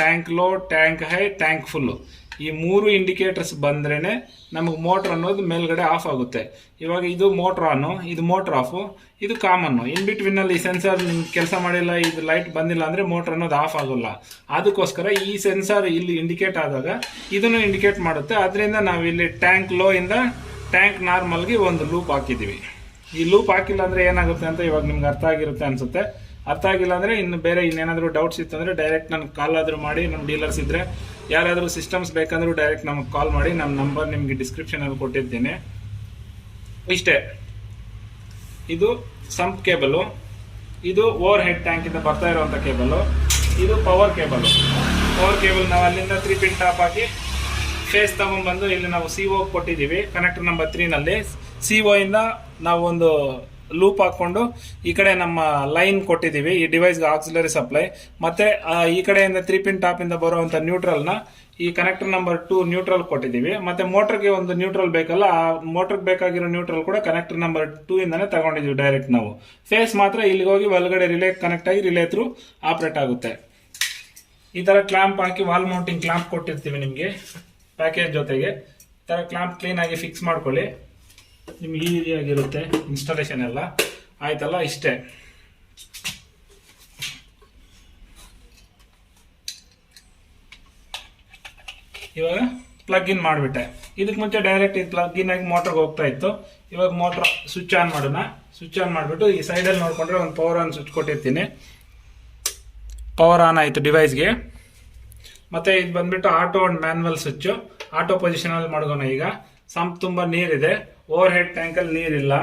tank low, tank high, tank full, ಈ 3 ಇಂಡಿಕೇಟರ್ಸ್ ಬಂದ್ರೇನೆ ನಮಗೆ ಮೋಟರ್ ಅನ್ನೋದು ಮೇಲ್ಗಡೆ ಆಫ್ ಆಗುತ್ತೆ. ಇವಾಗ ಇದು ಮೋಟರ್ ಆನ್, ಇದು ಮೋಟರ್ ಆಫ್, ಇದು ಕಾಮನ್. ಇನ್ ಬಿಟ್ವೀನ್ ಅಲ್ಲಿ ಸೆನ್ಸರ್ ಕೆಲಸ ಮಾಡಿಲ್ಲ, ಇದು ಲೈಟ್ ಬಂದಿಲ್ಲ ಅಂದ್ರೆ ಮೋಟರ್ ಅನ್ನೋದು ಆಫ್ ಆಗೋಲ್ಲ. ಅದಕ್ಕೋಸ್ಕರ ಈ ಸೆನ್ಸರ್ ಇಲ್ಲಿ ಇಂಡಿಕೇಟ್ ಆದಾಗ ಇದನ್ನು ಇಂಡಿಕೇಟ್ ಮಾಡುತ್ತೆ. ಅದರಿಂದ ನಾವು ಇಲ್ಲಿ ಟ್ಯಾಂಕ್ ಲೋ ಇಂದ ಟ್ಯಾಂಕ್ ನಾರ್ಮಲ್ಗೆ ಒಂದು ಲೂಪ್ ಹಾಕಿದೀವಿ. ಈ ಲೂಪ್ ಹಾಕಿಲ್ಲ ಅಂದ್ರೆ ಏನಾಗುತ್ತೆ ಅಂತ ಇವಾಗ ನಿಮ್ಗೆ ಅರ್ಥ ಆಗಿರುತ್ತೆ ಅನ್ಸುತ್ತೆ. ಅರ್ಥ ಆಗಿಲ್ಲ ಅಂದ್ರೆ ಇನ್ನು ಬೇರೆ ಇನ್ನೇನಾದ್ರೂ ಡೌಟ್ಸ್ ಇತ್ತು ಅಂದ್ರೆ ಡೈರೆಕ್ಟ್ ನನ್ಗೆ ಕಾಲ್ ಆದ್ರೂ ಮಾಡಿ. ನಮ್ಮ ಡೀಲರ್ಸ್ ಇದ್ರೆ ಯಾರಾದ್ರೂ ಸಿಸ್ಟಮ್ಸ್ ಬೇಕಂದ್ರೂ ಡೈರೆಕ್ಟ್ ನಮ್ಗೆ ಕಾಲ್ ಮಾಡಿ. ನಮ್ಮ ನಂಬರ್ ನಿಮ್ಗೆ ಡಿಸ್ಕ್ರಿಪ್ಷನ್ ಅಲ್ಲಿ ಕೊಟ್ಟಿದ್ದೀನಿ. ಇಷ್ಟೇ, ಇದು ಸಂಪ್ ಕೇಬಲ್, ಇದು ಓವರ್ ಹೆಡ್ ಟ್ಯಾಂಕ್ ಇಂದ ಬರ್ತಾ ಇರುವಂತ ಕೇಬಲ್, ಇದು ಪವರ್ ಕೇಬಲ್. ನಾವು ಅಲ್ಲಿಂದ 3 ಪಿನ್ ಟಾಪ್ ಹಾಕಿ ಫೇಸ್ ತಗೊಂಡ್ಬಂದು ಇಲ್ಲಿ ನಾವು CO ಕೊಟ್ಟಿದ್ದೀವಿ ಕನೆಕ್ಟರ್ ನಂಬರ್ 3 ನಲ್ಲಿ. CO ಇಂದ ನಾವು ಒಂದು ಲೂಪ್ ಹಾಕೊಂಡು ಈ ಕಡೆ ನಮ್ಮ ಲೈನ್ ಕೊಟ್ಟಿದ್ದೀವಿ, ಈ ಡಿವೈಸ್ಗೆ ಆಕ್ಸಿಲರಿ ಸಪ್ಲೈ. ಮತ್ತೆ ಈ ಕಡೆಯಿಂದ 3 ಪಿನ್ ಟಾಪ್ ಇಂದ ಬರುವಂತ ನ್ಯೂಟ್ರಲ್ ನ ಈ ಕನೆಕ್ಟರ್ ನಂಬರ್ 2 ನ್ಯೂಟ್ರಲ್ ಕೊಟ್ಟಿದ್ದೀವಿ. ಮತ್ತೆ ಮೋಟರ್ಗೆ ಒಂದು ನ್ಯೂಟ್ರಲ್ ಬೇಕಲ್ಲ, ಆ ಮೋಟರ್ಗೆ ಬೇಕಾಗಿರೋ ನ್ಯೂಟ್ರಲ್ ಕೂಡ ಕನೆಕ್ಟರ್ ನಂಬರ್ 2 ಇಂದಾನೆ ತಗೊಂಡಿದ್ದೀವಿ ಡೈರೆಕ್ಟ್ ನಾವು. ಫೇಸ್ ಮಾತ್ರ ಇಲ್ಲಿಗೆ ಹೋಗಿ ಒಳಗಡೆ ರಿಲೇ ಕನೆಕ್ಟ್ ಆಗಿ ರಿಲೇ ಥ್ರೂ ಆಪರೇಟ್ ಆಗುತ್ತೆ. ಈ ತರ ಕ್ಲಾಂಪ್ ಹಾಕಿ ವಾಲ್ ಮೌಂಟಿಂಗ್ ಕ್ಲಾಂಪ್ ಕೊಟ್ಟಿರ್ತೀವಿ ನಿಮಗೆ ಪ್ಯಾಕೇಜ್ ಜೊತೆಗೆ. ಈ ತರ ಕ್ಲಾಂಪ್ ಕ್ಲೀನ್ ಆಗಿ ಫಿಕ್ಸ್ ಮಾಡ್ಕೊಳ್ಳಿ, ನಿಮ್ಗೆ ಈಸಿಯಾಗಿರುತ್ತೆ ಇನ್ಸ್ಟಾಲೇಷನ್ ಎಲ್ಲ. ಆಯ್ತಲ್ಲ, ಇಷ್ಟೇ. ಇವಾಗ ಪ್ಲಗ್ ಇನ್ ಮಾಡಿಬಿಟ್ಟೆ. ಇದಕ್ಕೆ ಮುಂಚೆ ಡೈರೆಕ್ಟ್ ಇದು ಪ್ಲಗ್ ಇನ್ ಆಗಿ ಮೋಟರ್ಗೆ ಹೋಗ್ತಾ ಇತ್ತು. ಇವಾಗ ಮೋಟರ್ ಸ್ವಿಚ್ ಆನ್ ಮಾಡೋಣ. ಸ್ವಿಚ್ ಆನ್ ಮಾಡಿಬಿಟ್ಟು ಈ ಸೈಡಲ್ಲಿ ನೋಡಿಕೊಂಡ್ರೆ ಒಂದು ಪವರ್ ಆನ್ ಸ್ವಿಚ್ ಕೊಟ್ಟಿರ್ತೀನಿ. ಪವರ್ ಆನ್ ಆಯಿತು ಡಿವೈಸ್ಗೆ. ಮತ್ತೆ ಇದು ಬಂದ್ಬಿಟ್ಟು auto and manual switch. Auto position ಅಲ್ಲಿ ಮಾಡೋಣ. ಈಗ ಸಂಪ್ ತುಂಬಾ ನೀರಿದೆ, ಓವರ್ ಹೆಡ್ ಟ್ಯಾಂಕ್ ಅಲ್ಲಿ ನೀರಿಲ್ಲ.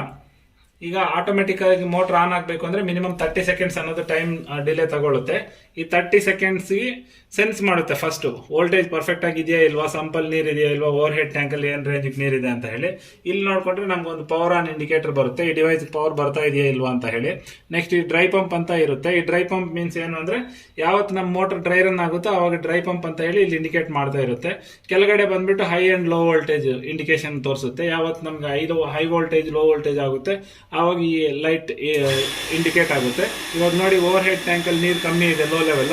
ಈಗ ಆಟೋಮೆಟಿಕ್ ಆಗಿ ಮೋಟರ್ ಆನ್ ಆಗಬೇಕು ಅಂದ್ರೆ ಮಿನಿಮಮ್ 30 ಸೆಕೆಂಡ್ಸ್ ಅನ್ನೋದು ಟೈಮ್ ಡಿಲೇ ತಗೊಳುತ್ತೆ. ಈ 30 ಸೆಕೆಂಡ್ಸ್ಗೆ ಸೆನ್ಸ್ ಮಾಡುತ್ತೆ ಫಸ್ಟ್ ವೋಲ್ಟೇಜ್ ಪರ್ಫೆಕ್ಟ್ ಆಗಿದೆಯಾ ಇಲ್ವಾ, ಸಂಪಲ್ ನೀರ್ ಇದೆಯಾ ಇಲ್ವಾ, ಓವರ್ ಹೆಡ್ ಟ್ಯಾಂಕ್ ಅಲ್ಲಿ ಏನ್ ರೇಂಜ್ ನೀರಿದೆ ಅಂತ ಹೇಳಿ. ಇಲ್ಲಿ ನೋಡ್ಕೊಂಡ್ರೆ ನಮ್ಗೆ ಒಂದು ಪವರ್ ಆನ್ ಇಂಡಿಕೇಟರ್ ಬರುತ್ತೆ, ಈ ಡಿವೈಸ್ ಪವರ್ ಬರ್ತಾ ಇದೆಯಾ ಇಲ್ವಾ ಅಂತ ಹೇಳಿ. ನೆಕ್ಸ್ಟ್ ಈ ಡ್ರೈ ಪಂಪ್ ಅಂತ ಇರುತ್ತೆ. ಈ ಡ್ರೈ ಪಂಪ್ ಮೀನ್ಸ್ ಏನು ಅಂದ್ರೆ ಯಾವತ್ತು ನಮ್ಮ ಮೋಟರ್ ಡ್ರೈ ರನ್ ಆಗುತ್ತೋ ಅವಾಗ ಡ್ರೈ ಪಂಪ್ ಅಂತ ಹೇಳಿ ಇಲ್ಲಿ ಇಂಡಿಕೇಟ್ ಮಾಡ್ತಾ ಇರುತ್ತೆ. ಕೆಳಗಡೆ ಬಂದ್ಬಿಟ್ಟು high and low voltage indication ತೋರಿಸುತ್ತೆ. ಯಾವತ್ತು ನಮ್ಗೆ ಹೈ ವೋಲ್ಟೇಜ್ ಲೋ ವೋಲ್ಟೇಜ್ ಆಗುತ್ತೆ ಆವಾಗ ಈ ಲೈಟ್ ಇಂಡಿಕೇಟ್ ಆಗುತ್ತೆ. ಇವಾಗ ನೋಡಿ ಓವರ್ ಹೆಡ್ ಟ್ಯಾಂಕ್ ಅಲ್ಲಿ ನೀರು ಕಮ್ಮಿ ಇದೆ, ಲೋ ಲೆವೆಲ್.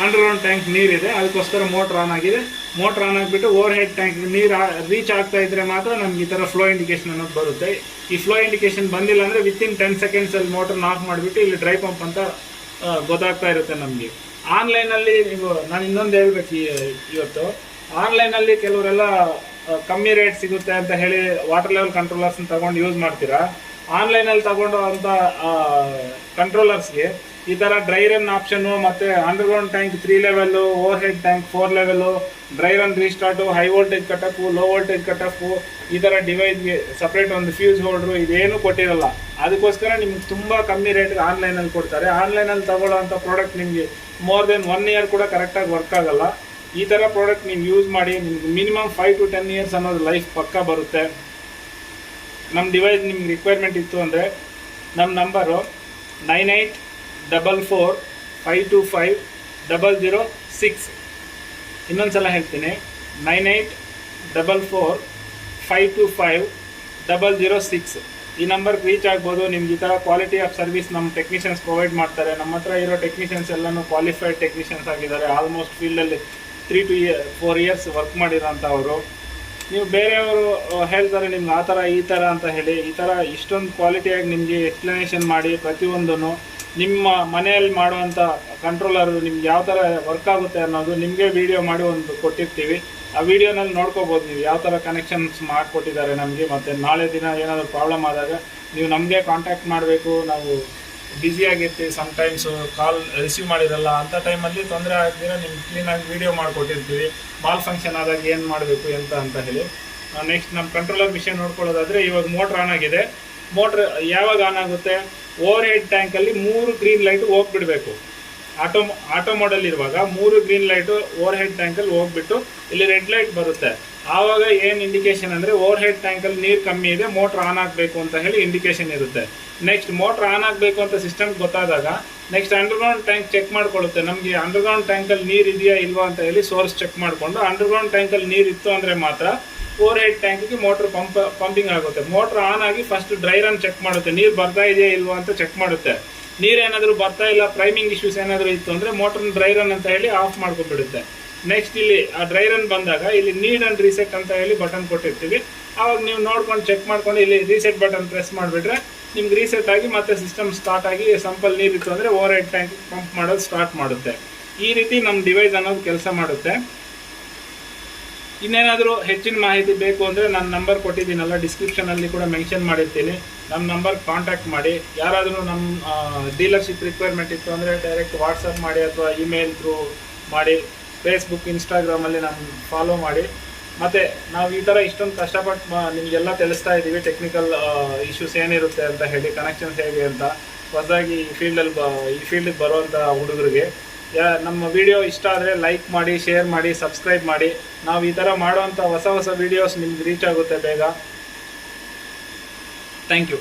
ಅಂಡರ್ಗ್ರೌಂಡ್ ಟ್ಯಾಂಕ್ ನೀರಿದೆ, ಅದಕ್ಕೋಸ್ಕರ ಮೋಟರ್ ಆನ್ ಆಗಿದೆ. ಮೋಟರ್ ಆನ್ ಆಗಿಬಿಟ್ಟು ಓವರ್ ಹೆಡ್ ಟ್ಯಾಂಕ್ ನೀರು ರೀಚ್ ಆಗ್ತಾ ಇದ್ರೆ ಮಾತ್ರ ನಮ್ಗೆ ಈ ತರ ಫ್ಲೋ ಇಂಡಿಕೇಶನ್ ಅನ್ನೋದು ಬರುತ್ತೆ. ಈ ಫ್ಲೋ ಇಂಡಿಕೇಶನ್ ಬಂದಿಲ್ಲ ಅಂದ್ರೆ ವಿತಿನ್ 10 ಸೆಕೆಂಡ್ಸ್ ಅಲ್ಲಿ ಮೋಟರ್ ಆಫ್ ಮಾಡಿಬಿಟ್ಟು ಇಲ್ಲಿ ಡ್ರೈ ಪಂಪ್ ಅಂತ ಗೊತ್ತಾಗ್ತಾ ಇರುತ್ತೆ ನಮ್ಗೆ. ಆನ್ಲೈನ್ ಅಲ್ಲಿ ನೀವು ನಾನು ಇನ್ನೊಂದು ಹೇಳ್ಬೇಕು, ಇವತ್ತು ಆನ್ಲೈನ್ ಅಲ್ಲಿ ಕೆಲವರೆಲ್ಲ ಕಮ್ಮಿ ರೇಟ್ ಸಿಗುತ್ತೆ ಅಂತ ಹೇಳಿ ವಾಟರ್ ಲೆವೆಲ್ ಕಂಟ್ರೋಲರ್ಸ್ ತಗೊಂಡು ಯೂಸ್ ಮಾಡ್ತೀರಾ. ಆನ್ಲೈನ್ ಅಲ್ಲಿ ತಗೊಂಡು ಅಂತ ಕಂಟ್ರೋಲರ್ಸ್ಗೆ ಈ ತರ ಡ್ರೈ ರನ್ ಆಪ್ಷನ್, ಮತ್ತೆ underground tank 3 level, over head tank 4 level, dry run restart, high voltage cut low voltage cut ಈ ತರ ಡಿವೈಸ್ಗೆ ಸಪರೇಟ್ ಒಂದು ಫ್ಯೂಸ್ ಹೋಲ್ಡರ್ ಇದೇನು ಕೊಟ್ಟಿರಲ್ಲ. ಅದಕ್ಕೋಸ್ಕರ ನಿಮ್ಗೆ ತುಂಬಾ ಕಮ್ಮಿ ರೇಟ್ಗೆ ಆನ್ಲೈನ್ ಅಲ್ಲಿ ಕೊಡ್ತಾರೆ. ಆನ್ಲೈನ್ ಅಲ್ಲಿ ತಗೊಳ್ಳೋಂಥ ಪ್ರಾಡಕ್ಟ್ ನಿಮ್ಗೆ ಮೋರ್ ದೆನ್ 1 ಇಯರ್ ಕೂಡ ಕರೆಕ್ಟಾಗಿ ವರ್ಕ್ ಆಗಲ್ಲ. ಈ ತರ ಪ್ರಾಡಕ್ಟ್ ನೀವು ಯೂಸ್ ಮಾಡಿ, ನಿಮ್ಗೆ ಮಿನಿಮಮ್ 5 to 10 ಇಯರ್ಸ್ ಅನ್ನೋದು ಲೈಫ್ ಪಕ್ಕ ಬರುತ್ತೆ. ನಮ್ಮ ಡಿವೈಸ್ ನಿಮ್ಗೆ ರಿಕ್ವೈರ್ಮೆಂಟ್ ಇತ್ತು ಅಂದರೆ ನಮ್ಮ ನಂಬರು 9844525006. ಇನ್ನೊಂದ್ಸಲ ಹೇಳ್ತೀನಿ, 9844525006. ಈ ನಂಬರ್ಗೆ ರೀಚ್ ಆಗ್ಬೋದು. ನಿಮ್ಗೆ ಈ ಥರ ಕ್ವಾಲಿಟಿ ಆಫ್ ಸರ್ವಿಸ್ ನಮ್ಮ ಟೆಕ್ನಿಷಿಯನ್ಸ್ ಪ್ರೊವೈಡ್ ಮಾಡ್ತಾರೆ. ನಮ್ಮ ಹತ್ರ ಇರೋ ಟೆಕ್ನಿಷಿಯನ್ಸ್ ಎಲ್ಲನೂ ಕ್ವಾಲಿಫೈಡ್ ಟೆಕ್ನಿಷಿಯನ್ಸ್ ಆಗಿದ್ದಾರೆ. ಆಲ್ಮೋಸ್ಟ್ ಫೀಲ್ಡಲ್ಲಿ 3 to 4 ಇಯರ್ಸ್ ವರ್ಕ್ ಮಾಡಿರೋಂಥವರು. ನೀವು ಬೇರೆಯವರು ಹೇಳ್ತಾರೆ ನಿಮ್ಗೆ ಆ ಥರ ಈ ಥರ ಅಂತ ಹೇಳಿ, ಈ ಥರ ಇಷ್ಟೊಂದು ಕ್ವಾಲಿಟಿಯಾಗಿ ನಿಮಗೆ ಎಕ್ಸ್ಪ್ಲನೇಷನ್ ಮಾಡಿ ಪ್ರತಿಯೊಂದೂ ನಿಮ್ಮ ಮನೆಯಲ್ಲಿ ಮಾಡುವಂಥ ಕಂಟ್ರೋಲರ್ ನಿಮ್ಗೆ ಯಾವ ಥರ ವರ್ಕ್ ಆಗುತ್ತೆ ಅನ್ನೋದು ನಿಮಗೆ ವಿಡಿಯೋ ಮಾಡಿ ಒಂದು ಕೊಟ್ಟಿರ್ತೀವಿ. ಆ ವಿಡಿಯೋನಲ್ಲಿ ನೋಡ್ಕೋಬೋದು ನೀವು ಯಾವ ಥರ ಕನೆಕ್ಷನ್ಸ್ ಮಾಡಿಕೊಟ್ಟಿದ್ದಾರೆ ನಮಗೆ. ಮತ್ತು ನಾಳೆ ದಿನ ಏನಾದರೂ ಪ್ರಾಬ್ಲಮ್ ಆದಾಗ ನೀವು ನಮಗೆ ಕಾಂಟ್ಯಾಕ್ಟ್ ಮಾಡಬೇಕು. ನಾವು ಬ್ಯುಸಿಯಾಗಿರ್ತೀವಿ, ಸಮ್ಟೈಮ್ಸು ಕಾಲ್ ರಿಸೀವ್ ಮಾಡಿರಲ್ಲ. ಅಂಥ ಟೈಮಲ್ಲಿ ತೊಂದರೆ ಆಗ್ದಿರ ನಿಮ್ಗೆ ಕ್ಲೀನಾಗಿ ವಿಡಿಯೋ ಮಾಡಿಕೊಟ್ಟಿರ್ತೀವಿ, ಮಾಲ್ ಫಂಕ್ಷನ್ ಆದಾಗ ಏನು ಮಾಡಬೇಕು ಅಂತ ಹೇಳಿ. ನೆಕ್ಸ್ಟ್ ನಮ್ಮ ಕಂಟ್ರೋಲರ್ ವಿಷಯ ನೋಡ್ಕೊಳ್ಳೋದಾದರೆ, ಇವಾಗ ಮೋಟ್ರ್ ಆನ್ ಆಗಿದೆ. ಮೋಟ್ರ್ ಯಾವಾಗ ಆನ್ ಆಗುತ್ತೆ? ಓವರ್ ಹೆಡ್ ಟ್ಯಾಂಕಲ್ಲಿ 3 ಗ್ರೀನ್ ಲೈಟ್ ಹೋಗ್ಬಿಡಬೇಕು. ಆಟೋ ಮೋಡಲ್ ಇರುವಾಗ 3 ಗ್ರೀನ್ ಲೈಟು ಓವರ್ ಹೆಡ್ ಟ್ಯಾಂಕಲ್ಲಿ ಹೋಗ್ಬಿಟ್ಟು ಇಲ್ಲಿ ರೆಡ್ ಲೈಟ್ ಬರುತ್ತೆ. ಆವಾಗ ಏನು ಇಂಡಿಕೇಶನ್ ಅಂದರೆ ಓವರ್ ಹೆಡ್ ಟ್ಯಾಂಕಲ್ಲಿ ನೀರು ಕಮ್ಮಿ ಇದೆ, ಮೋಟ್ರ್ ಆನ್ ಆಗಬೇಕು ಅಂತ ಹೇಳಿ ಇಂಡಿಕೇಶನ್ ಇರುತ್ತೆ. ನೆಕ್ಸ್ಟ್ ಮೋಟ್ರ್ ಆನ್ ಆಗಬೇಕು ಅಂತ ಸಿಸ್ಟಮ್ ಗೊತ್ತಾದಾಗ ನೆಕ್ಸ್ಟ್ ಅಂಡರ್ಗ್ರೌಂಡ್ ಟ್ಯಾಂಕ್ ಚೆಕ್ ಮಾಡ್ಕೊಳ್ಳುತ್ತೆ. ನಮಗೆ ಅಂಡರ್ಗ್ರೌಂಡ್ ಟ್ಯಾಂಕಲ್ಲಿ ನೀರು ಇದೆಯಾ ಇಲ್ವಾ ಅಂತ ಹೇಳಿ ಸೋರ್ಸ್ ಚೆಕ್ ಮಾಡಿಕೊಂಡು ಅಂಡರ್ಗ್ರೌಂಡ್ ಟ್ಯಾಂಕಲ್ಲಿ ನೀರು ಇತ್ತು ಅಂದರೆ ಮಾತ್ರ ಓವರ್ ಹೆಡ್ ಟ್ಯಾಂಕಿಗೆ ಮೋಟ್ರ್ ಪಂಪಿಂಗ್ ಆಗುತ್ತೆ. ಮೋಟ್ರ್ ಆನ್ ಆಗಿ ಫಸ್ಟ್ ಡ್ರೈ ರನ್ ಚೆಕ್ ಮಾಡುತ್ತೆ, ನೀರು ಬರ್ತಾ ಇದೆಯಾ ಇಲ್ವಾ ಅಂತ ಚೆಕ್ ಮಾಡುತ್ತೆ. ನೀರೇನಾದರೂ ಬರ್ತಾ ಇಲ್ಲ, ಪ್ರೈಮಿಂಗ್ ಇಶ್ಯೂಸ್ ಏನಾದರೂ ಇತ್ತು ಅಂದರೆ ಮೋಟ್ರನ್ನ ಡ್ರೈ ರನ್ ಅಂತ ಹೇಳಿ ಆಫ್ ಮಾಡ್ಕೊಂಡ್ಬಿಡುತ್ತೆ. ನೆಕ್ಸ್ಟ್ ಇಲ್ಲಿ ಆ ಡ್ರೈ ರನ್ ಬಂದಾಗ ಇಲ್ಲಿ ನೀಡ್ ಅಂಡ್ ರೀಸೆಟ್ ಅಂತ ಹೇಳಿ ಬಟನ್ ಕೊಟ್ಟಿರ್ತೀವಿ. ಆವಾಗ ನೀವು ನೋಡ್ಕೊಂಡು ಚೆಕ್ ಮಾಡ್ಕೊಂಡು ಇಲ್ಲಿ ರೀಸೆಟ್ ಬಟನ್ ಪ್ರೆಸ್ ಮಾಡಿಬಿಟ್ರೆ ನಿಮ್ಗೆ ರೀಸೆಟ್ ಆಗಿ ಮತ್ತೆ ಸಿಸ್ಟಮ್ ಸ್ಟಾರ್ಟ್ ಆಗಿ ಸಂಪಲ್ ನೀರಿತ್ತು ಅಂದರೆ ಓವರ್ ಹೆಡ್ ಟ್ಯಾಂಕ್ ಪಂಪ್ ಮಾಡೋದು ಸ್ಟಾರ್ಟ್ ಮಾಡುತ್ತೆ. ಈ ರೀತಿ ನಮ್ಮ ಡಿವೈಸ್ ಅನ್ನೋದು ಕೆಲಸ ಮಾಡುತ್ತೆ. ಇನ್ನೇನಾದರೂ ಹೆಚ್ಚಿನ ಮಾಹಿತಿ ಬೇಕು ಅಂದರೆ ನನ್ನ ನಂಬರ್ ಕೊಟ್ಟಿದ್ದೀನಲ್ಲ, ಡಿಸ್ಕ್ರಿಪ್ಷನಲ್ಲಿ ಕೂಡ ಮೆನ್ಷನ್ ಮಾಡಿರ್ತೀನಿ. ನಮ್ಮ ನಂಬರ್ ಕಾಂಟ್ಯಾಕ್ಟ್ ಮಾಡಿ. ಯಾರಾದರೂ ನಮ್ಮ ಡೀಲರ್ಶಿಪ್ ರಿಕ್ವೈರ್ಮೆಂಟ್ ಇತ್ತು ಅಂದರೆ ಡೈರೆಕ್ಟ್ ವಾಟ್ಸಪ್ ಮಾಡಿ ಅಥವಾ ಇಮೇಲ್ ಥ್ರೂ ಮಾಡಿ. ಫೇಸ್ಬುಕ್, ಇನ್ಸ್ಟಾಗ್ರಾಮಲ್ಲಿ ನಮ್ಮ ಫಾಲೋ ಮಾಡಿ. ಮತ್ತು ನಾವು ಈ ಥರ ಇಷ್ಟೊಂದು ಕಷ್ಟಪಟ್ಟು ನಿಮಗೆಲ್ಲ ತಿಳಿಸ್ತಾ ಇದ್ದೀವಿ, ಟೆಕ್ನಿಕಲ್ ಇಶ್ಯೂಸ್ ಏನಿರುತ್ತೆ ಅಂತ ಹೇಳಿ, ಕನೆಕ್ಷನ್ಸ್ ಹೇಗೆ ಅಂತ ಹೊಸದಾಗಿ ಈ ಫೀಲ್ಡಿಗೆ ಬರುವಂಥ ಹುಡುಗರಿಗೆ. ನಮ್ಮ ವಿಡಿಯೋ ಇಷ್ಟ ಆದರೆ ಲೈಕ್ ಮಾಡಿ, ಶೇರ್ ಮಾಡಿ, ಸಬ್ಸ್ಕ್ರೈಬ್ ಮಾಡಿ. ನಾವು ಈ ಥರ ಮಾಡುವಂಥ ಹೊಸ ವಿಡಿಯೋಸ್ ನಿಮ್ಗೆ ರೀಚ್ ಆಗುತ್ತೆ ಬೇಗ. Thank you.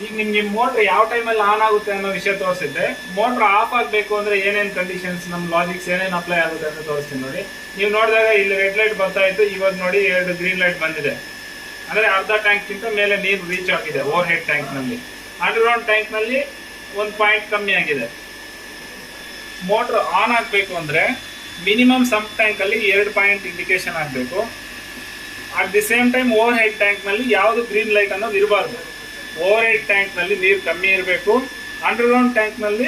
ಈಗ ನಿಮ್ಗೆ ಮೋಟ್ರ್ ಯಾವ ಟೈಮಲ್ಲಿ ಆನ್ ಆಗುತ್ತೆ ಅನ್ನೋ ವಿಷಯ ತೋರಿಸಿದ್ದೆ. ಮೋಟ್ರ್ ಆಫ್ ಆಗಬೇಕು ಅಂದರೆ ಏನೇನು ಕಂಡೀಷನ್ಸ್, ನಮ್ಮ ಲಾಜಿಕ್ಸ್ ಏನೇನು ಅಪ್ಲೈ ಆಗುತ್ತೆ ಅಂತ ತೋರಿಸ್ತೀನಿ ನೋಡಿ. ನೀವು ನೋಡಿದಾಗ ಇಲ್ಲಿ ರೆಡ್ ಲೈಟ್ ಬರ್ತಾ ಇತ್ತು, ಇವಾಗ ನೋಡಿ 2 ಗ್ರೀನ್ ಲೈಟ್ ಬಂದಿದೆ. ಅಂದರೆ ಅರ್ಧ ಟ್ಯಾಂಕ್ಗಿಂತ ಮೇಲೆ ನೀರು ರೀಚ್ ಆಗಿದೆ ಓವರ್ ಹೆಡ್ ಟ್ಯಾಂಕ್ನಲ್ಲಿ. ಅಂಡರ್ಗ್ರೌಂಡ್ ಟ್ಯಾಂಕ್ನಲ್ಲಿ 1 ಪಾಯಿಂಟ್ ಕಮ್ಮಿ ಆಗಿದೆ. ಮೋಟ್ರ್ ಆನ್ ಆಗಬೇಕು ಅಂದರೆ ಮಿನಿಮಮ್ ಸಮ್ ಟ್ಯಾಂಕಲ್ಲಿ 2 ಪಾಯಿಂಟ್ ಇಂಡಿಕೇಶನ್ ಆಗಬೇಕು. At the same time over head ಟ್ಯಾಂಕ್ನಲ್ಲಿ ಯಾವುದು ಗ್ರೀನ್ ಲೈಟ್ ಅನ್ನೋದು ಇರಬಾರ್ದು. ಓವರ್ ಹೆಡ್ ಟ್ಯಾಂಕ್ನಲ್ಲಿ ನೀರು ಕಮ್ಮಿ ಇರಬೇಕು. ಅಂಡರ್ಗ್ರೌಂಡ್ ಟ್ಯಾಂಕ್ನಲ್ಲಿ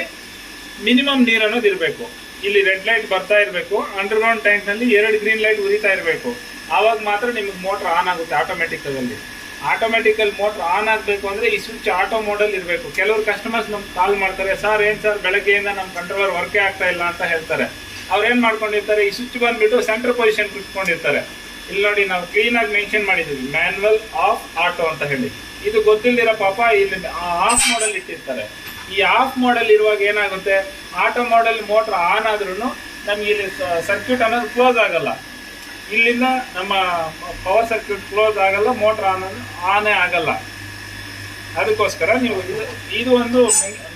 ಮಿನಿಮಮ್ ನೀರು ಅನ್ನೋದು ಇರಬೇಕು. ಇಲ್ಲಿ ರೆಡ್ ಲೈಟ್ ಬರ್ತಾ ಇರಬೇಕು, ಅಂಡರ್ಗ್ರೌಂಡ್ ಟ್ಯಾಂಕ್ನಲ್ಲಿ 2 ಗ್ರೀನ್ ಲೈಟ್ ಉರಿತಾ ಇರಬೇಕು. ಆವಾಗ ಮಾತ್ರ ನಿಮಗೆ ಮೋಟ್ರ್ ಆನ್ ಆಗುತ್ತೆ ಆಟೋಮೆಟಿಕಲ್ಲಿ. ಆಟೋಮೆಟಿಕಲ್ ಮೋಟ್ರ್ ಆನ್ ಆಗಬೇಕು ಅಂದರೆ ಈ ಸ್ವಿಚ್ ಆಟೋ ಮೋಡಲ್ ಇರಬೇಕು. ಕೆಲವರು ಕಸ್ಟಮರ್ಸ್ ನಮ್ಗೆ ಕಾಲ್ ಮಾಡ್ತಾರೆ, ಸರ್ ಏನು ಸರ್ ಬೆಳಗ್ಗೆಯಿಂದ ನಮ್ಮ ಕಂಟ್ರೋಲರ್ ವರ್ಕೇ ಆಗ್ತಾ ಇಲ್ಲ ಅಂತ ಹೇಳ್ತಾರೆ. ಅವ್ರು ಏನು ಮಾಡ್ಕೊಂಡಿರ್ತಾರೆ, ಈ ಸ್ವಿಚ್ ಬಂದುಬಿಟ್ಟು ಸೆಂಟ್ರ್ ಪೊಸಿಷನ್ ಇಟ್ಕೊಂಡಿರ್ತಾರೆ. ಇಲ್ಲಿ ನೋಡಿ, ನಾವು ಕ್ಲೀನಾಗಿ ಮೆನ್ಷನ್ ಮಾಡಿದ್ದೀವಿ ಮ್ಯಾನ್ಯುವಲ್ ಆಫ್ ಆಟೋ ಅಂತ ಹೇಳಿ. ಇದು ಗೊತ್ತಿಲ್ದಿರೋ ಪಾಪ ಇಲ್ಲಿ ಆಫ್ ಮಾಡಲ್ ಇಟ್ಟಿರ್ತಾರೆ. ಈ ಆಫ್ ಮಾಡಲ್ ಇರುವಾಗ ಏನಾಗುತ್ತೆ, ಆಟೋ ಮಾಡಲ್ ಮೋಟ್ರ್ ಆನ್ ಆದ್ರೂ ನಮ್ಗೆ ಇಲ್ಲಿ ಸರ್ಕ್ಯೂಟ್ ಅನ್ನೋದು ಕ್ಲೋಸ್ ಆಗಲ್ಲ. ಇಲ್ಲಿಂದ ನಮ್ಮ ಪವರ್ ಸರ್ಕ್ಯೂಟ್ ಕ್ಲೋಸ್ ಆಗಲ್ಲ, ಮೋಟ್ರ್ ಆನೇ ಆಗಲ್ಲ. ಅದಕ್ಕೋಸ್ಕರ ನೀವು ಇದು ಒಂದು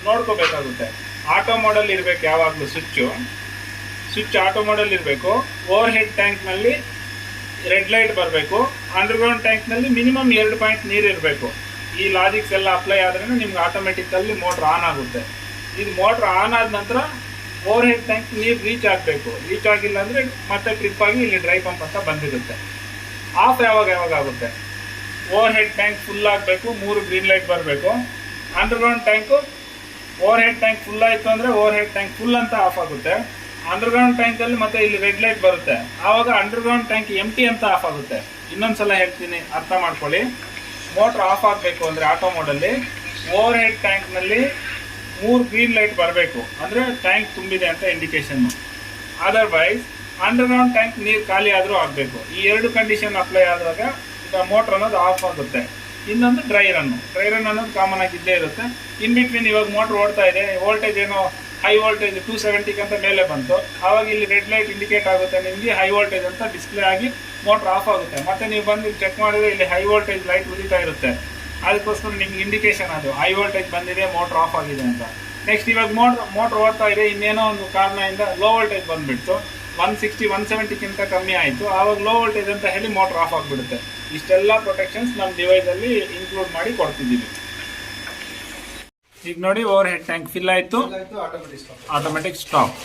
ನೋಡ್ಕೋಬೇಕಾಗುತ್ತೆ. ಆಟೋ ಮಾಡಲ್ ಇರಬೇಕು ಯಾವಾಗಲೂ. ಸ್ವಿಚ್ ಆಟೋ ಮಾಡಲ್ ಇರಬೇಕು. ಓವರ್ ಹೆಡ್ ಟ್ಯಾಂಕ್ನಲ್ಲಿ ರೆಡ್ ಲೈಟ್ ಬರಬೇಕು. ಅಂಡರ್ಗ್ರೌಂಡ್ ಟ್ಯಾಂಕ್ನಲ್ಲಿ ಮಿನಿಮಮ್ 2 ಪಾಯಿಂಟ್ ನೀರು ಇರಬೇಕು. ಈ ಲಾಜಿಕ್ಸ್ ಎಲ್ಲ ಅಪ್ಲೈ ಆದ್ರೂ ನಿಮ್ಗೆ ಆಟೋಮೆಟಿಕಲ್ಲಿ ಮೋಟ್ರ್ ಆನ್ ಆಗುತ್ತೆ. ಇದು ಮೋಟ್ರ್ ಆನ್ ಆದ ನಂತರ ಓವರ್ ಹೆಡ್ ಟ್ಯಾಂಕ್ ನೀರು ರೀಚ್ ಆಗಬೇಕು. ರೀಚ್ ಆಗಿಲ್ಲ ಅಂದರೆ ಮತ್ತೆ ಟ್ರಿಪ್ ಆಗಿ ಇಲ್ಲಿ ಡ್ರೈ ಪಂಪ್ ಅಂತ ಬಂದಿರುತ್ತೆ. ಆಫ್ ಯಾವಾಗ ಆಗುತ್ತೆ, ಓವರ್ ಹೆಡ್ ಟ್ಯಾಂಕ್ ಫುಲ್ ಆಗಬೇಕು, 3 ಗ್ರೀನ್ ಲೈಟ್ ಬರಬೇಕು. Underground tank over head tank full ಆಯಿತು ಅಂದರೆ ಓವರ್ ಹೆಡ್ ಟ್ಯಾಂಕ್ ಫುಲ್ ಅಂತ ಆಫ್ ಆಗುತ್ತೆ. ಅಂಡರ್ಗ್ರೌಂಡ್ ಟ್ಯಾಂಕಲ್ಲಿ ಮತ್ತೆ ಇಲ್ಲಿ ರೆಡ್ ಲೈಟ್ ಬರುತ್ತೆ. ಆವಾಗ ಅಂಡರ್ಗ್ರೌಂಡ್ ಟ್ಯಾಂಕ್ ಎಂಟಿ ಅಂತ ಆಫ್ ಆಗುತ್ತೆ. ಇನ್ನೊಂದ್ಸಲ ಹೇಳ್ತೀನಿ, ಅರ್ಥ ಮಾಡ್ಕೊಳ್ಳಿ. ಮೋಟ್ರ್ ಆಫ್ ಆಗಬೇಕು ಅಂದರೆ ಆಟೋ ಮೋಡಲ್ಲಿ ಓವರ್ ಹೆಡ್ ಟ್ಯಾಂಕ್ನಲ್ಲಿ 3 ಗ್ರೀನ್ ಲೈಟ್ ಬರಬೇಕು, ಅಂದರೆ ಟ್ಯಾಂಕ್ ತುಂಬಿದೆ ಅಂತ ಇಂಡಿಕೇಶನ್. ಅದರ್ವೈಸ್ ಅಂಡರ್ಗ್ರೌಂಡ್ ಟ್ಯಾಂಕ್ ನೀರು ಖಾಲಿ ಆದರೂ ಆಗಬೇಕು. ಈ 2 ಕಂಡೀಷನ್ ಅಪ್ಲೈ ಆದಾಗ ಮೋಟ್ರ್ ಅನ್ನೋದು ಆಫ್ ಆಗುತ್ತೆ. ಇನ್ನೊಂದು ಡ್ರೈ ರನ್ ಅನ್ನೋದು ಕಾಮನ್ ಆಗಿ ಇದ್ದೇ ಇರುತ್ತೆ. ಇನ್ ಬಿಟ್ವೀನ್ ಇವಾಗ ಮೋಟ್ರ್ ಓಡ್ತಾ ಇದೆ, ವೋಲ್ಟೇಜ್ ಏನೋ ಹೈ ವೋಲ್ಟೇಜ್ 270 ಅಂತ ಮೇಲೆ ಬಂತು, ಆವಾಗ ಇಲ್ಲಿ ರೆಡ್ ಲೈಟ್ ಇಂಡಿಕೇಟ್ ಆಗುತ್ತೆ ನಿಮಗೆ ಹೈ ವೋಲ್ಟೇಜ್ ಅಂತ ಡಿಸ್ಪ್ಲೇ ಆಗಿ ಮೋಟ್ರ್ ಆಫ್ ಆಗುತ್ತೆ. ಮತ್ತೆ ನೀವು ಬಂದು ಚೆಕ್ ಮಾಡಿದ್ರೆ ಇಲ್ಲಿ ಹೈ ವೋಲ್ಟೇಜ್ ಲೈಟ್ ಉರಿತಾ ಇರುತ್ತೆ. ಅದಕ್ಕೋಸ್ಕರ ನಿಮ್ಗೆ ಇಂಡಿಕೇಶನ್ ಅದು ಹೈ ವೋಲ್ಟೇಜ್ ಬಂದಿದೆ, ಮೋಟ್ರ್ ಆಫ್ ಆಗಿದೆ ಅಂತ. ನೆಕ್ಸ್ಟ್ ಇವಾಗ ಮೋಟ್ರ್ ಓಡ್ತಾ ಇದೆ, ಇನ್ನೇನೋ ಒಂದು ಕಾರಣದಿಂದ ಲೋ ವೋಲ್ಟೇಜ್ ಬಂದುಬಿಡ್ತು, 160 170ಕ್ಕಿಂತ ಕಮ್ಮಿ ಆಯಿತು, ಆವಾಗ ಲೋ ವೋಲ್ಟೇಜ್ ಅಂತ ಹೇಳಿ ಮೋಟ್ರ್ ಆಫ್ ಆಗಿಬಿಡುತ್ತೆ. ಇಷ್ಟೆಲ್ಲ ಪ್ರೊಟೆಕ್ಷನ್ಸ್ ನಮ್ಮ ಡಿವೈಸಲ್ಲಿ ಇನ್ಕ್ಲೂಡ್ ಮಾಡಿ ಕೊಡ್ತಿದ್ದೀವಿ. ಈಗ ನೋಡಿ, ಓವರ್ ಹೆಡ್ ಟ್ಯಾಂಕ್ ಫಿಲ್ ಆಯಿತು, ಆಟೋಮೆಟಿಕ್ ಸ್ಟಾಪ್.